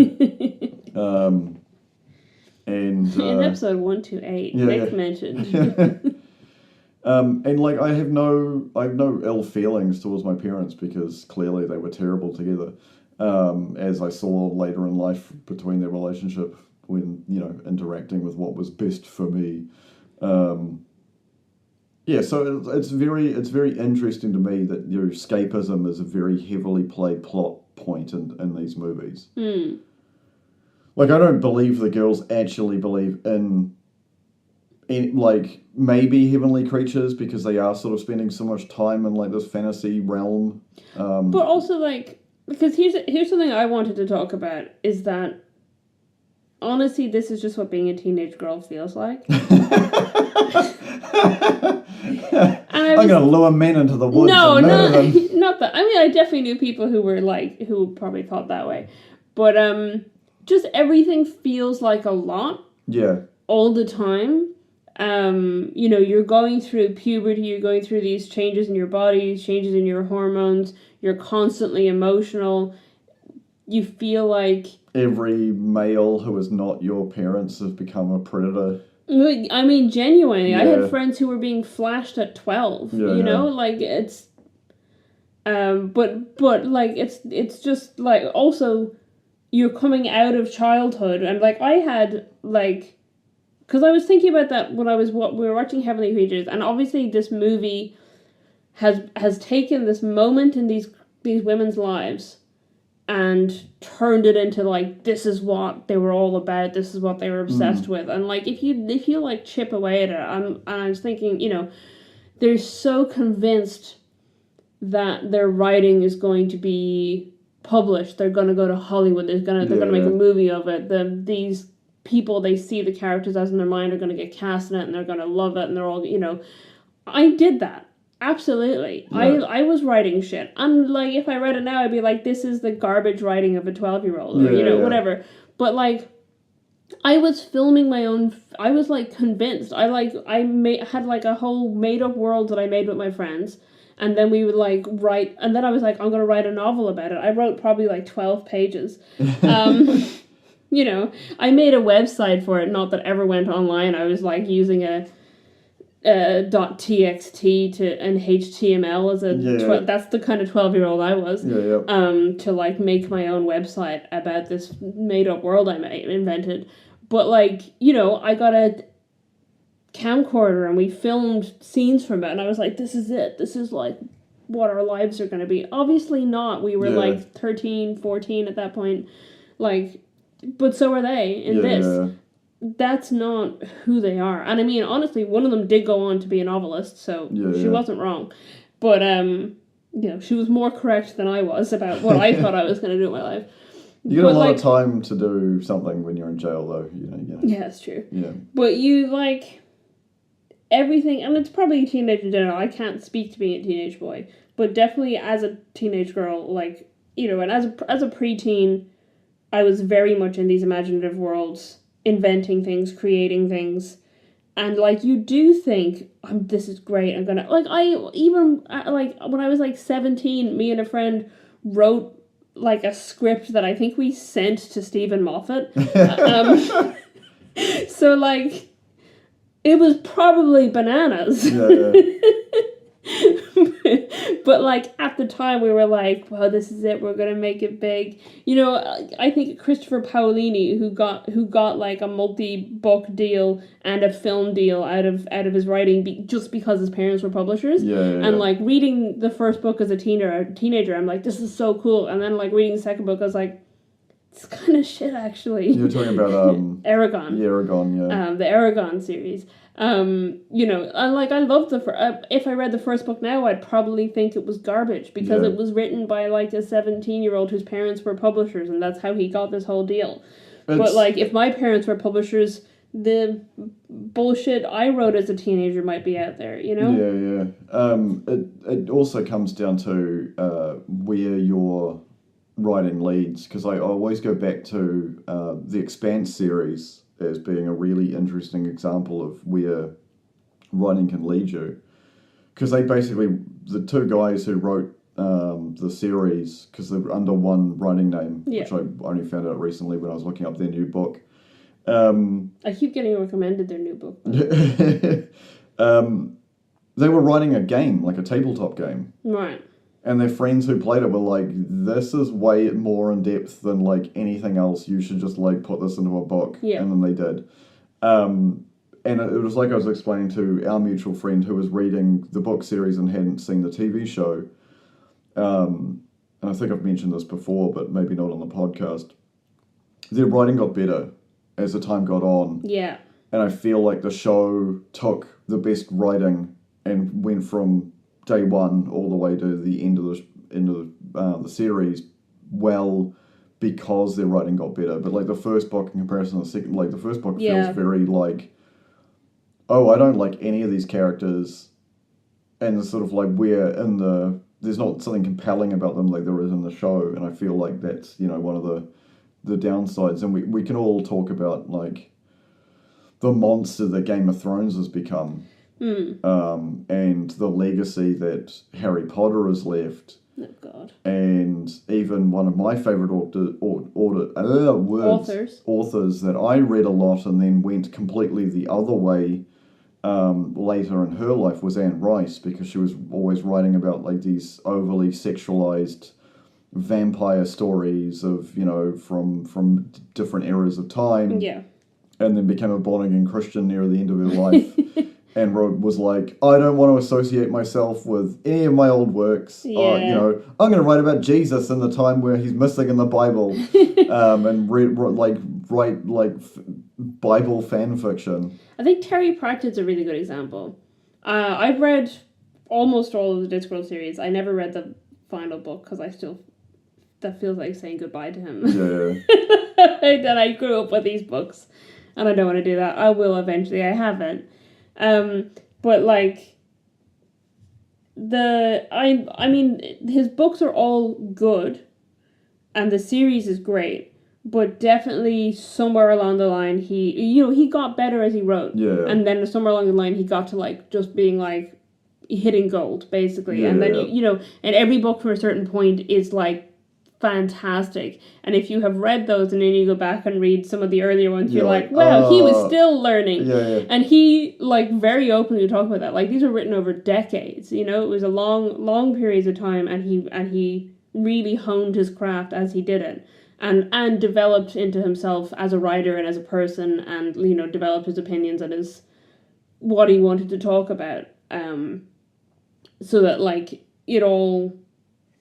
B: And
A: in episode 128, Nick mentioned.
B: And like I have no ill feelings towards my parents because clearly they were terrible together. As I saw later in life between their relationship when, interacting with what was best for me. So it's very interesting to me that escapism is a very heavily played plot point in these movies. Like, I don't believe the girls actually believe in like, maybe heavenly creatures because they are sort of spending so much time in, like, this fantasy realm.
A: But also, like, because here's something I wanted to talk about, is that honestly, this is just what being a teenage girl feels like.
B: I'm going to lure men into the woods.
A: No, not that. I mean, I definitely knew people who probably thought that way. But just everything feels like a lot.
B: Yeah.
A: All the time. You're going through puberty, you're going through these changes in your body, changes in your hormones, you're constantly emotional. You feel like
B: every male who is not your parents has become a predator.
A: I mean, genuinely, I had friends who were being flashed at 12. Like it's, but like it's just like also you're coming out of childhood, and like I had like, because I was thinking about that when we were watching Heavenly Creatures, and obviously this movie has taken this moment in these women's lives and turned it into like, this is what they were all about, this is what they were obsessed with. And like if you like chip away at it, I was thinking, they're so convinced that their writing is going to be published, they're going to go to Hollywood, they're going to make a movie of it, these people they see the characters as in their mind are going to get cast in it and they're going to love it, and they're all, I did that. Absolutely. Yeah. I was writing shit. And, like, if I read it now, I'd be like, this is the garbage writing of a 12-year-old, or, whatever. But, like, I was filming my own... I was, like, convinced. I had, like, a whole made-up world that I made with my friends. And then we would, like, write... And then I was like, I'm going to write a novel about it. I wrote probably, like, 12 pages. I made a website for it, not that ever went online. I was, like, using a... .txt and HTML as that's the kind of 12-year-old I was. To like make my own website about this made up world I invented. But like, I got a camcorder and we filmed scenes from it, and I was like, this is it. This is like what our lives are going to be. Obviously not. We were like 13, 14 at that point. Like, but so are they in this. That's not who they are. And I mean, honestly, one of them did go on to be a novelist, so she wasn't wrong. But, she was more correct than I was about what I thought I was going to do in my life.
B: You get a lot of time to do something when you're in jail, though.
A: Yeah, that's true.
B: Yeah.
A: But you, like, everything, and it's probably a teenage in general. I can't speak to being a teenage boy. But definitely as a teenage girl, like, and as a preteen, I was very much in these imaginative worlds, inventing things, creating things, And, like, you do think, this is great, I'm gonna... Like, when I was, like, 17, me and a friend wrote, like, a script that I think we sent to Stephen Moffat. So, like, it was probably bananas.
B: Yeah.
A: But, like, at the time we were like, well, this is it, we're gonna make it big. You know, I think Christopher Paolini, who got like a multi-book deal and a film deal out of his writing just because his parents were publishers. And, like, reading the first book as a teenager, I'm like, this is so cool. And then, like, reading the second book, I was like, it's kind of shit, actually.
B: You're talking about
A: Aragon.
B: Yeah, Aragon, yeah.
A: The Aragon series. You know, and, like, I loved if I read the first book now, I'd probably think it was garbage because it was written by, like, a 17-year-old whose parents were publishers, and that's how he got this whole deal. But, like, if my parents were publishers, the bullshit I wrote as a teenager might be out there, you know?
B: Yeah. It also comes down to where you're writing leads, because I always go back to the Expanse series as being a really interesting example of where writing can lead you. Because they basically, the two guys who wrote the series, because they were under one writing name, which I only found out recently when I was looking up their new book.
A: I keep getting recommended their new book.
B: They were writing a game, like a tabletop game.
A: Right.
B: And their friends who played it were like, this is way more in depth than, like, anything else. You should just, like, put this into a book.
A: Yeah.
B: And then they did. And it was like I was explaining to our mutual friend who was reading the book series and hadn't seen the TV show. And I think I've mentioned this before, but maybe not on the podcast. Their writing got better as the time got on.
A: Yeah.
B: And I feel like the show took the best writing and went from day one all the way to the end of the series well, because their writing got better. But, like, the first book in comparison to the second, like, the first book feels very like, oh, I don't like any of these characters, and it's sort of like there's not something compelling about them like there is in the show, and I feel like that's, you know, one of the downsides. And we can all talk about, like, the monster that Game of Thrones has become. And the legacy that Harry Potter has left.
A: Oh, God.
B: And even one of my favourite authors that I read a lot and then went completely the other way later in her life was Anne Rice, because she was always writing about, like, these overly sexualized vampire stories of, you know, from different eras of time.
A: Yeah.
B: And then became a born-again Christian near the end of her life. And was like, I don't want to associate myself with any of my old works.
A: Yeah.
B: You know, I'm going to write about Jesus in the time where he's missing in the Bible, and write Bible fan fiction.
A: I think Terry Pratchett's a really good example. I've read almost all of the Discworld series. I never read the final book because that feels like saying goodbye to him.
B: Yeah.
A: That I grew up with these books, and I don't want to do that. I will eventually. I haven't. But, like, I mean, his books are all good, and the series is great, but definitely somewhere along the line he got better as he wrote.
B: Yeah.
A: And then somewhere along the line he got to, like, just being, like, hitting gold, basically.
B: Yeah.
A: And then, you know, and every book from a certain point is, like, fantastic. And if you have read those and then you go back and read some of the earlier ones, you're like, wow, he was still learning.
B: Yeah.
A: And he, like, very openly talked about that. Like, these were written over decades, you know? It was a long periods of time, and he really honed his craft as he did it. And developed into himself as a writer and as a person, and, you know, developed his opinions and what he wanted to talk about. So that, like, it all...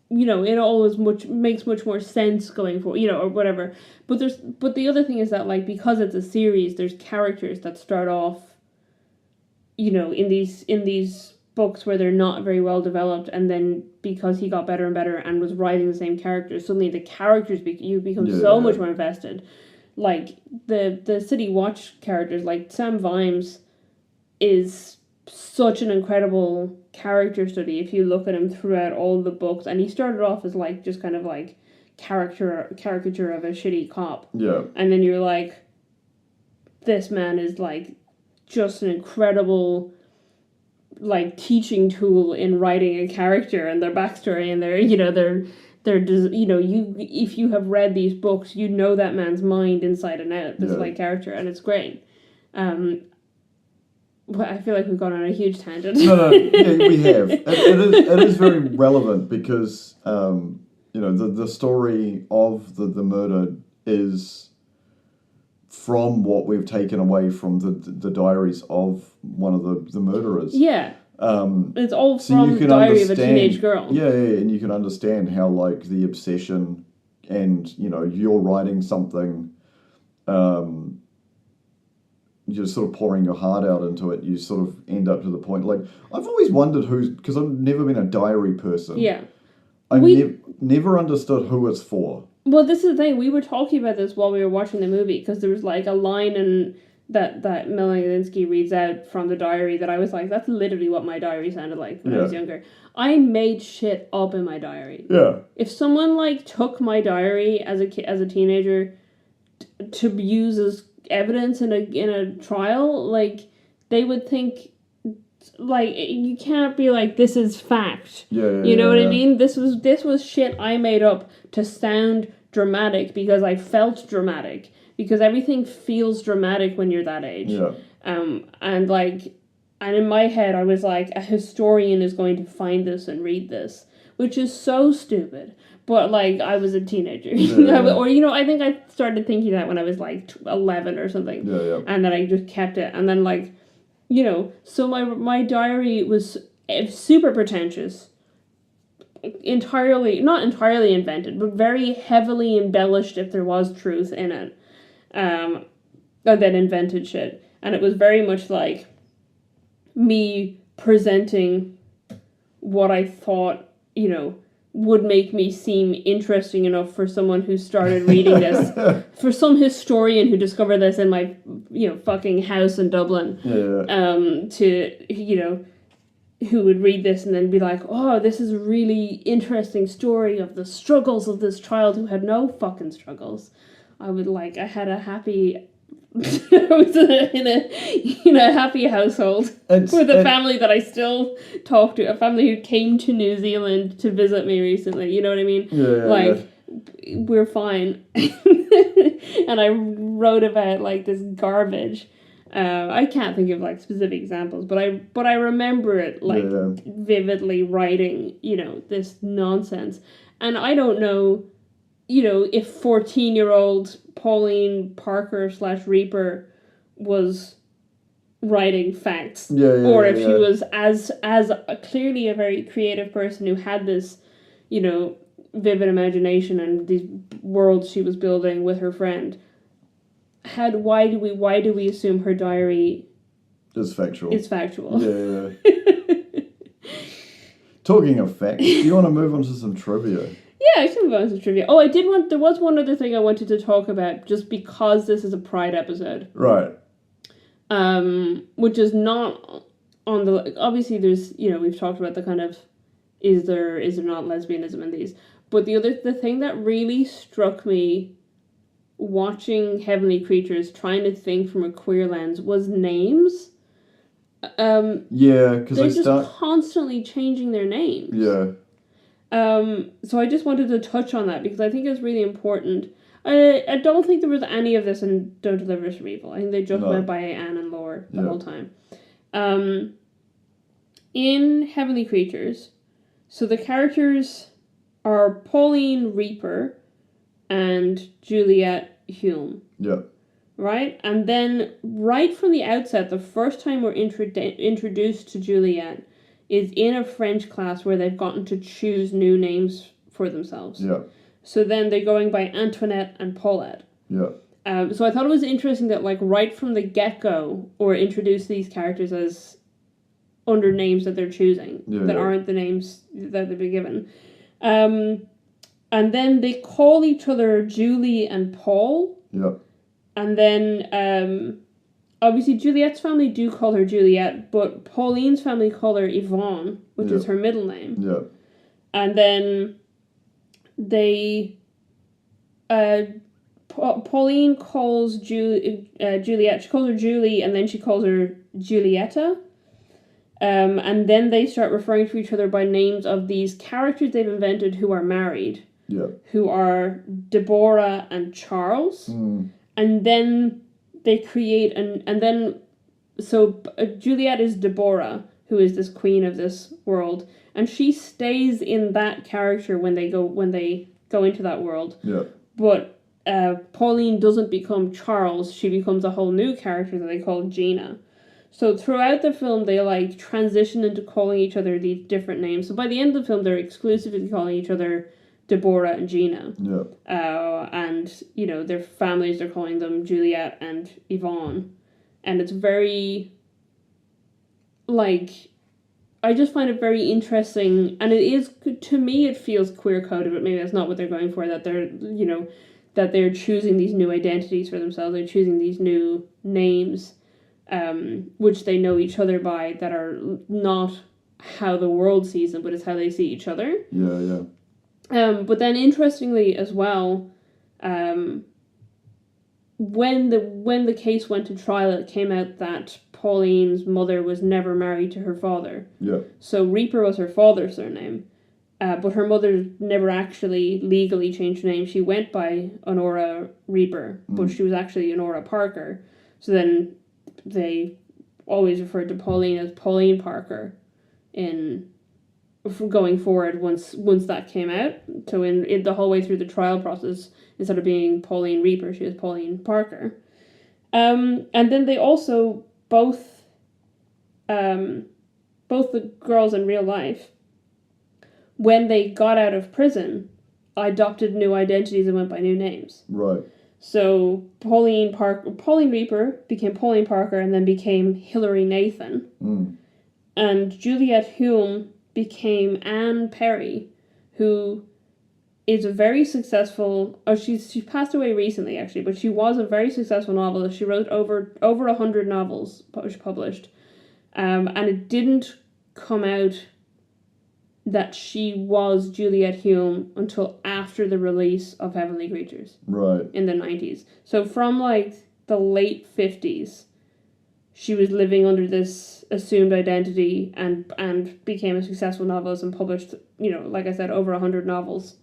A: You know, it all makes much more sense going forward, you know, or whatever. But the other thing is that, like, because it's a series, there's characters that start off, you know, in these books where they're not very well developed, and then because he got better and better and was writing the same characters, suddenly the characters you become so much more invested. Like the City Watch characters, like Sam Vimes, is such an incredible character study if you look at him throughout all the books. And he started off as, like, just kind of like caricature of a shitty cop.
B: Yeah.
A: And then you're like, this man is, like, just an incredible, like, teaching tool in writing a character and their backstory and their, you know, if you have read these books, you know that man's mind inside and out, this like character, and it's great. But I feel like we've gone on a huge tangent.
B: No, yeah, we have. It is very relevant because, the story of the murder is from what we've taken away from the diaries of one of the murderers.
A: Yeah. It's all from the Diary of a Teenage Girl.
B: Yeah, and you can understand how, like, the obsession and, you're writing something, you're sort of pouring your heart out into it, you sort of end up to the point, like, I've always wondered because I've never been a diary person.
A: Yeah.
B: I've never understood who it's for.
A: Well, this is the thing, we were talking about this while we were watching the movie, because there was, like, a line in that Melanie Linsky reads out from the diary that I was like, that's literally what my diary sounded like when I was younger. I made shit up in my diary.
B: Yeah.
A: If someone, like, took my diary as a teenager to use as evidence in a trial, like, they would think, like, you can't be like, this is fact. You know what I mean? This was shit I made up to sound dramatic because I felt dramatic, because everything feels dramatic when you're that age. And in my head I was like, a historian is going to find this and read this, which is so stupid. But, like, I was a teenager. Or, I think I started thinking that when I was, like, 11 or something. And then I just kept it. And then, like, so my diary was super pretentious. Not entirely invented, but very heavily embellished if there was truth in it. And then invented shit. And it was very much, like, me presenting what I thought, would make me seem interesting enough for someone who started reading this, for some historian who discovered this in my, fucking house in Dublin, who would read this and then be like, oh, this is a really interesting story of the struggles of this child who had no fucking struggles. I had a happy... I was in a happy household with a family that I still talk to, a family who came to New Zealand to visit me recently, you know what I mean? We're fine. And I wrote about, like, this garbage. I can't think of, like, specific examples, but I remember it, like, vividly writing, this nonsense. And I don't know, if 14-year-old Pauline Parker / Reaper was writing facts, or if she was as clearly a very creative person who had this, vivid imagination and these worlds she was building with her friend. Why do we assume her diary
B: is factual? Yeah. Talking of facts, do you want to move on to some trivia?
A: Yeah, I can move on to trivia. Oh, there was one other thing I wanted to talk about, just because this is a Pride episode.
B: Right.
A: Which is not on the... Obviously, there's, we've talked about the kind of, is there not lesbianism in these? But the thing that really struck me watching Heavenly Creatures, trying to think from a queer lens, was names.
B: Because
A: they're just constantly changing their names.
B: Yeah.
A: So I just wanted to touch on that because I think it's really important. I don't think there was any of this in Don't Deliver Us from Evil. I think they just went by Anne and Laura the whole time. In Heavenly Creatures, so the characters are Pauline Reaper and Juliet Hume.
B: Yeah.
A: Right? And then right from the outset, the first time we're introduced to Juliet is in a French class where they've gotten to choose new names for themselves.
B: Yeah.
A: So then they're going by Antoinette and Paulette.
B: Yeah.
A: So I thought it was interesting that, like, right from the get-go, or introduce these characters as under names that they're choosing that aren't the names that they've been given. And then they call each other Julie and Paul.
B: Yeah.
A: And then, obviously Juliet's family do call her Juliet, but Pauline's family call her Yvonne, which is her middle name.
B: Yeah. And
A: then they... Pauline calls Juliet. She calls her Julie, and then she calls her Julieta. And then they start referring to each other by names of these characters they've invented who are married.
B: Yeah.
A: Who are Deborah and Charles.
B: Mm.
A: And then they create so Juliet is Deborah, who is this queen of this world, and she stays in that character when they go into that world.
B: Yeah.
A: But Pauline doesn't become Charles; she becomes a whole new character that they call Gina. So throughout the film, they like transition into calling each other these different names. So by the end of the film, they're exclusively calling each other Deborah and Gina.
B: Yeah.
A: And their families are calling them Juliet and Yvonne. And it's very, I just find it very interesting, and it is, to me, it feels queer-coded, but maybe that's not what they're going for, that they're choosing these new identities for themselves, they're choosing these new names, which they know each other by, that are not how the world sees them, but it's how they see each other.
B: Yeah.
A: But then, interestingly as well, when the case went to trial, it came out that Pauline's mother was never married to her father.
B: Yeah.
A: So Reaper was her father's surname, but her mother never actually legally changed her name. She went by Honora Reaper, but she was actually Honora Parker. So then they always referred to Pauline as Pauline Parker going forward once that came out. So in the whole way through the trial process, instead of being Pauline Reaper, she was Pauline Parker. And then they also both the girls in real life, when they got out of prison, adopted new identities and went by new names.
B: Right.
A: So Pauline Reaper became Pauline Parker and then became Hilary Nathan.
B: Mm.
A: And Juliet Hume became Anne Perry, who is a very successful... Oh, she passed away recently, actually, but she was a very successful novelist. She wrote over 100 novels published. And it didn't come out that she was Juliet Hume until after the release of Heavenly Creatures.
B: Right.
A: In the 90s. So from, the late 50s, she was living under this assumed identity and became a successful novelist and published, like I said, over 100 novels.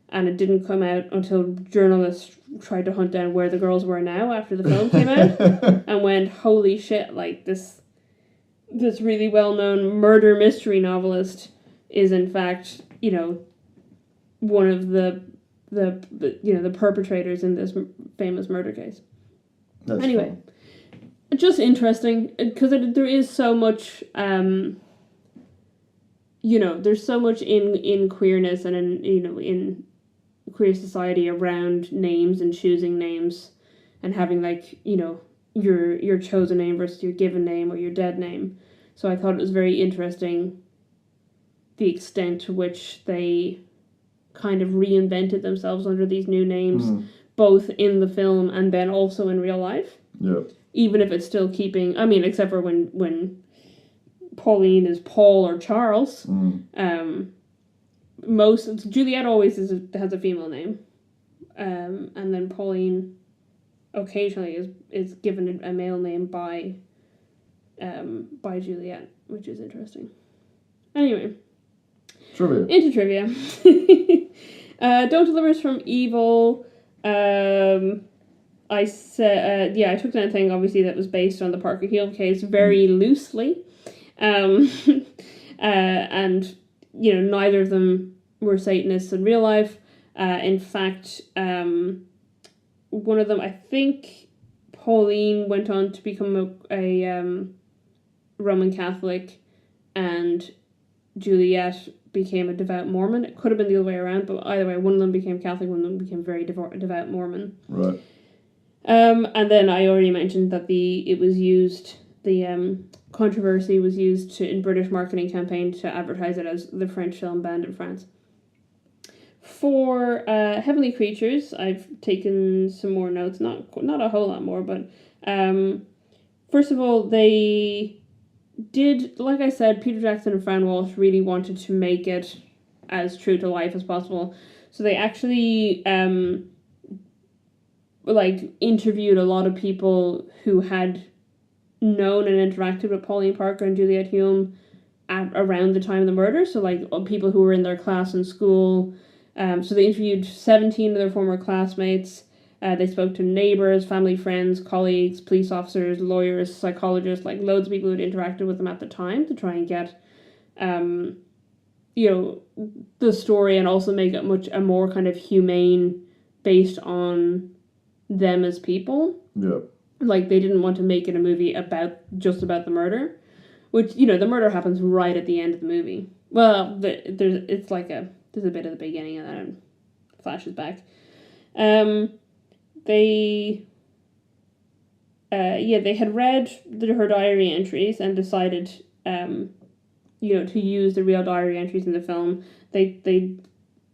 A: And it didn't come out until journalists tried to hunt down where the girls were now after the film came out and went, holy shit, this really well-known murder mystery novelist is in fact, one of the perpetrators in this famous murder case.
B: That's
A: anyway.
B: fun.
A: Just interesting, because there is so much, there's so much in queerness and in queer society around names and choosing names and having your chosen name versus your given name or your dead name. So I thought it was very interesting the extent to which they kind of reinvented themselves under these new names, both in the film and then also in real life.
B: Yeah.
A: Even if it's still keeping, except for when Pauline is Paul or Charles. Juliet always has a female name. And then Pauline occasionally is given a male name by Juliet, which is interesting. Anyway.
B: Trivia.
A: Into trivia. Don't Deliver Us from Evil. I said, I took that thing, obviously, that was based on the Parker Hill case very loosely. And, neither of them were Satanists in real life. In fact, one of them, I think Pauline went on to become a Roman Catholic, and Juliet became a devout Mormon. It could have been the other way around, but either way, one of them became Catholic, one of them became very devout Mormon.
B: Right.
A: And then I already mentioned that the controversy was used in British marketing campaign to advertise it as the French film banned in France. For Heavenly Creatures, I've taken some more notes, not a whole lot more, but first of all, they did, like I said, Peter Jackson and Fran Walsh really wanted to make it as true to life as possible. So they actually like, interviewed a lot of people who had known and interacted with Pauline Parker and Juliette Hume around the time of the murder. So, like, people who were in their class in school. So they interviewed 17 of their former classmates. They spoke to neighbours, family, friends, colleagues, police officers, lawyers, psychologists, like loads of people who'd interacted with them at the time to try and get, the story and also make it a more kind of humane based on them as people.
B: Yeah.
A: Like, they didn't want to make it a movie just about the murder, which, the murder happens right at the end of the movie. Well, there's a bit at the beginning and then it flashes back. They had read her diary entries and decided, to use the real diary entries in the film.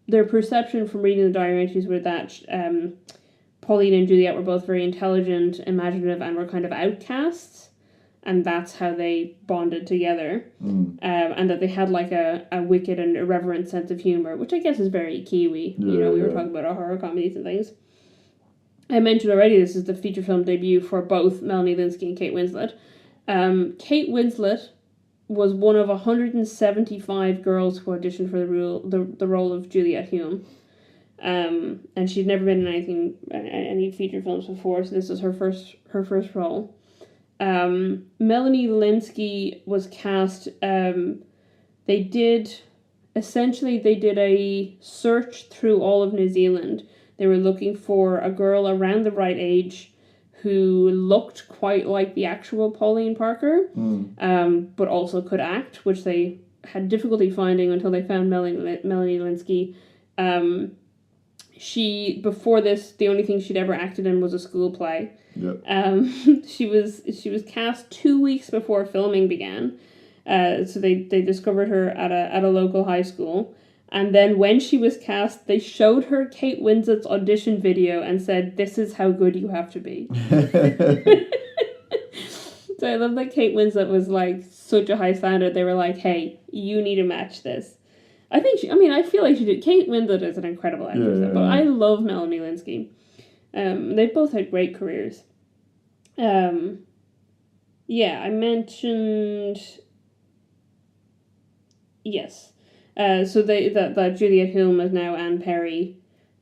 A: Their perception from reading the diary entries were that Pauline and Juliette were both very intelligent, imaginative, and were kind of outcasts, and that's how they bonded together. And that they had like a wicked and irreverent sense of humor, which I guess is very Kiwi. We were talking about our horror comedies and things. I mentioned already this is the feature film debut for both Melanie Lynskey and Kate Winslet. Kate Winslet was one of 175 girls who auditioned for the role of Juliette Hume. And she'd never been in any feature films before, so this was her first role. Melanie Lynskey was cast. They did a search through all of New Zealand. They were looking for a girl around the right age who looked quite like the actual Pauline Parker, but also could act, which they had difficulty finding until they found Melanie Lynskey. Before this, the only thing she'd ever acted in was a school play.
B: Yep.
A: She was cast 2 weeks before filming began. So they discovered her at a local high school. And then when she was cast, they showed her Kate Winslet's audition video and said, "This is how good you have to be." So I love that Kate Winslet was like such a high standard. They were like, "Hey, you need to match this." I feel like she did. Kate Winslet is an incredible actress, but I love Melanie Lynskey. They both had great careers. I mentioned, yes. So that Juliette Hume is now Anne Perry,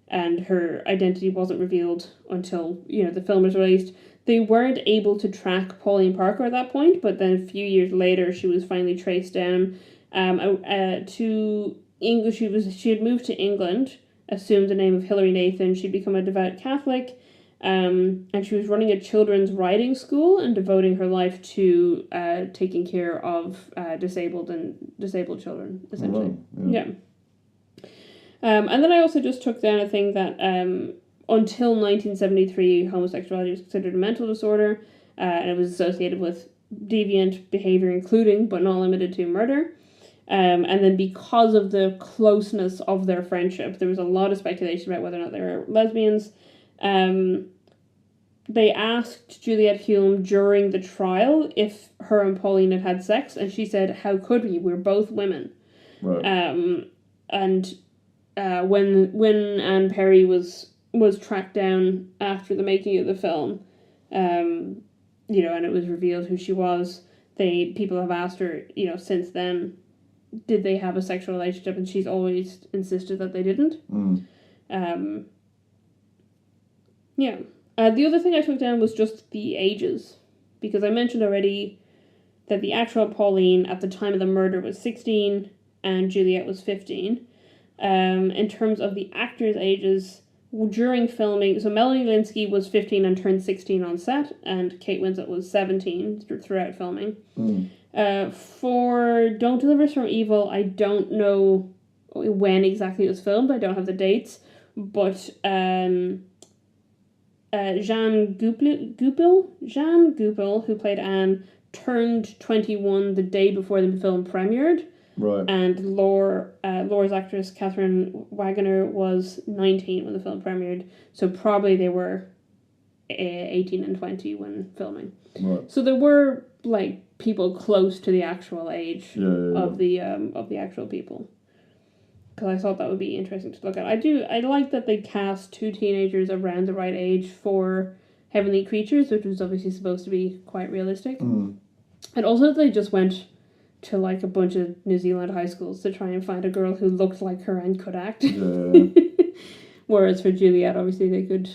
A: and her identity wasn't revealed until the film was released. They weren't able to track Pauline Parker at that point, but then a few years later, she was finally traced down to English. She had moved to England, assumed the name of Hilary Nathan. She'd become a devout Catholic, and she was running a children's writing school and devoting her life to taking care of disabled children, essentially. Yeah. And then I also just took down a thing that until 1973, homosexuality was considered a mental disorder, and it was associated with deviant behavior, including but not limited to murder. And then because of the closeness of their friendship, there was a lot of speculation about whether or not they were lesbians. They asked Juliette Hume during the trial if her and Pauline had sex, and she said, "How could we? We're both women."
B: Right.
A: And when Anne Perry was tracked down after the making of the film, and it was revealed who she was, people have asked her, since then, did they have a sexual relationship, and she's always insisted that they didn't. The other thing I took down was just the ages, because I mentioned already that the actual Pauline at the time of the murder was 16 and Juliette was 15. In terms of the actors' ages, during filming, so Melanie Lynskey was 15 and turned 16 on set, and Kate Winslet was 17 throughout filming. For Don't Deliver Us From Evil, I don't know when exactly it was filmed. I don't have the dates, but Jeanne Goupil, who played Anne, turned 21 the day before the film premiered.
B: Right.
A: And Laura's actress, Catherine Wagoner, was 19 when the film premiered. So probably they were 18 and 20 when filming.
B: Right.
A: So there were, people close to the actual age of the actual people. because I thought that would be interesting to look at. I like that they cast two teenagers around the right age for Heavenly Creatures, which was obviously supposed to be quite realistic.
B: Mm.
A: And also they just went to like a bunch of New Zealand high schools to try and find a girl who looked like her and could act.
B: Yeah.
A: Whereas for Juliet, obviously they could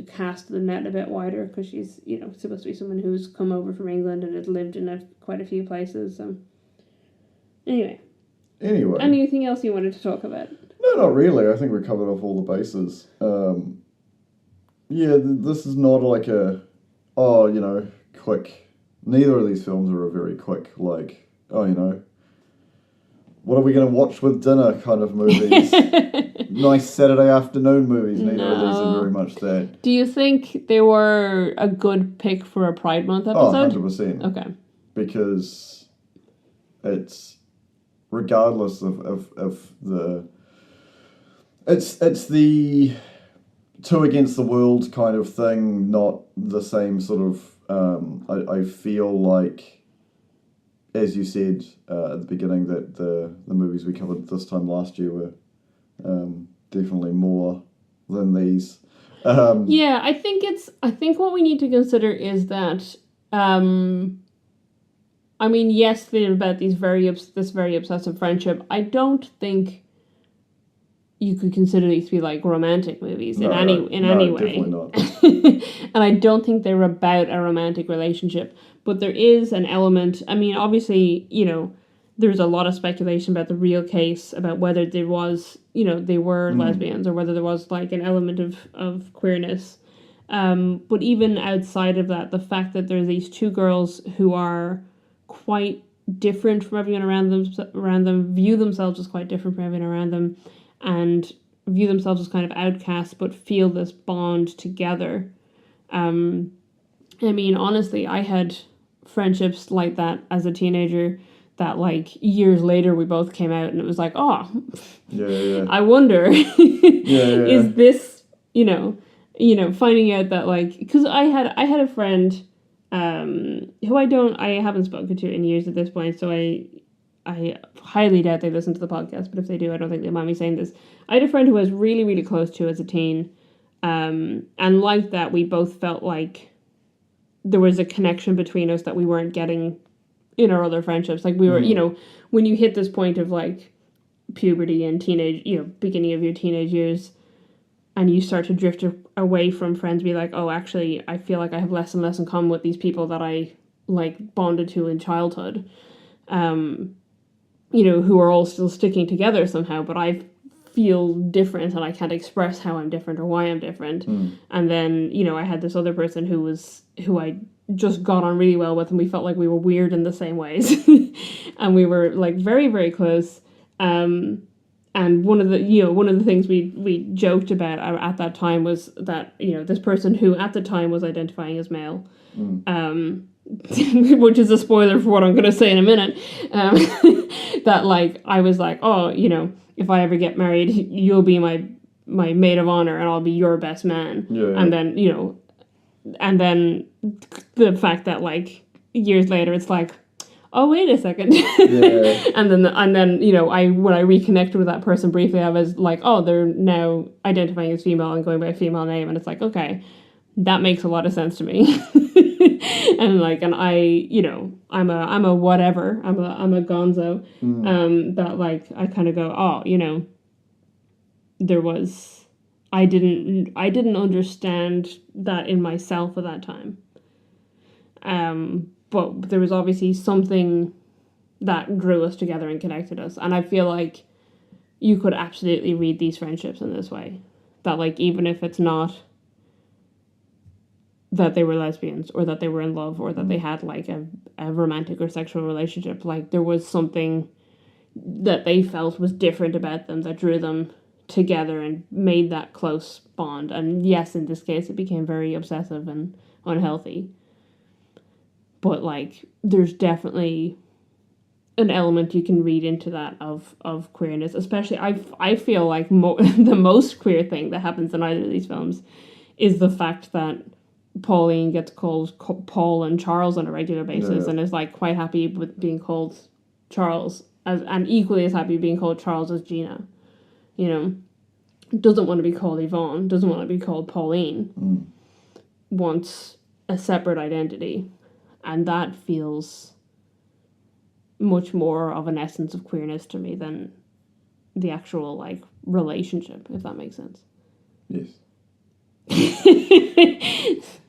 A: cast the net a bit wider because she's, supposed to be someone who's come over from England and has lived in quite a few places. So anyway. Anything else you wanted to talk about?
B: No, not really. I think we covered off all the bases. This is not like quick. Neither of these films are a very quick, what are we going to watch with dinner kind of movies. Nice Saturday afternoon movies. Neither of these are very much that.
A: Do you think they were a good pick for a Pride Month episode?
B: 100%.
A: Okay.
B: Because it's, regardless of the... It's the two against the world kind of thing, not the same sort of... I feel like, as you said at the beginning, that the movies we covered this time last year were definitely more than these.
A: I think what we need to consider is that, yes, they're about this very obsessive friendship. I don't think you could consider these to be like romantic movies in any way.
B: Definitely not.
A: And I don't think they're about a romantic relationship. But there is an element, obviously, there's a lot of speculation about the real case, about whether there was, they were lesbians, or whether there was like an element of queerness. But even outside of that, the fact that there's these two girls who are quite different from everyone around them, view themselves as quite different from everyone around them, and view themselves as kind of outcasts, but feel this bond together. Honestly, I had friendships like that as a teenager that, like, years later we both came out and it was like, I wonder, is this, finding out that, like, because I had a friend who I haven't spoken to in years at this point, so I highly doubt they listen to the podcast, but if they do, I don't think they mind me saying this. I had a friend who I was really, really close to as a teen, and like that, we both felt like there was a connection between us that we weren't getting in our other friendships. Like, we were, when you hit this point of, like, puberty and teenage, beginning of your teenage years, and you start to drift away from friends, be like, oh, actually, I feel like I have less and less in common with these people that I, like, bonded to in childhood. Who are all still sticking together somehow, but I feel different and I can't express how I'm different or why I'm different. And then, I had this other person who I just got on really well with, and we felt like we were weird in the same ways. And we were, like, very, very close. And one of the things we joked about at that time was that, this person who at the time was identifying as male, which is a spoiler for what I'm going to say in a minute, that, like, I was like, oh, if I ever get married, you'll be my maid of honor and I'll be your best man.
B: Yeah.
A: And then the fact that, like, years later it's like, oh, wait a second.
B: Yeah.
A: and then when I reconnected with that person briefly, I was like, oh, they're now identifying as female and going by a female name, and it's like, okay, that makes a lot of sense to me. And I'm a whatever. I'm a gonzo. That, like, I kind of go, oh, there was, I didn't understand that in myself at that time. But there was obviously something that drew us together and connected us. And I feel like you could absolutely read these friendships in this way. That, like, even if it's not that they were lesbians or that they were in love or that they had, like, a romantic or sexual relationship, like, there was something that they felt was different about them that drew them together and made that close bond. And yes, in this case, it became very obsessive and unhealthy. But, like, there's definitely an element you can read into that of queerness. Especially, I feel like the most queer thing that happens in either of these films is the fact that Pauline gets called Paul and Charles on a regular basis, and is, like, quite happy with being called Charles. and equally as happy being called Charles as Gina. You know, doesn't want to be called Yvonne, doesn't want to be called Pauline, wants a separate identity. And that feels much more of an essence of queerness to me than the actual, like, relationship, if that makes sense.
B: Yes.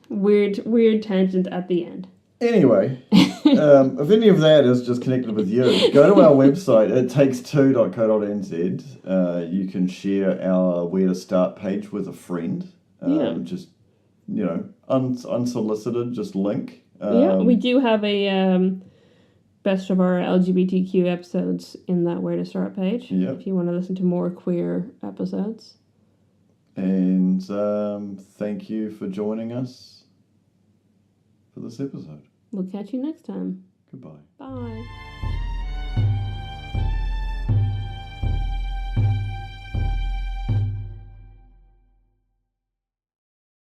A: Weird tangent at the end.
B: Anyway, if any of that is just connected with you, go to our website, ittakes2.co.nz. You can share our Where to Start page with a friend. Just, you know, unsolicited, just link.
A: We do have a best of our LGBTQ episodes in that Where to Start page.
B: Yep.
A: If you want to listen to more queer episodes.
B: And thank you for joining us for this episode.
A: We'll catch you next time.
B: Goodbye.
A: Bye.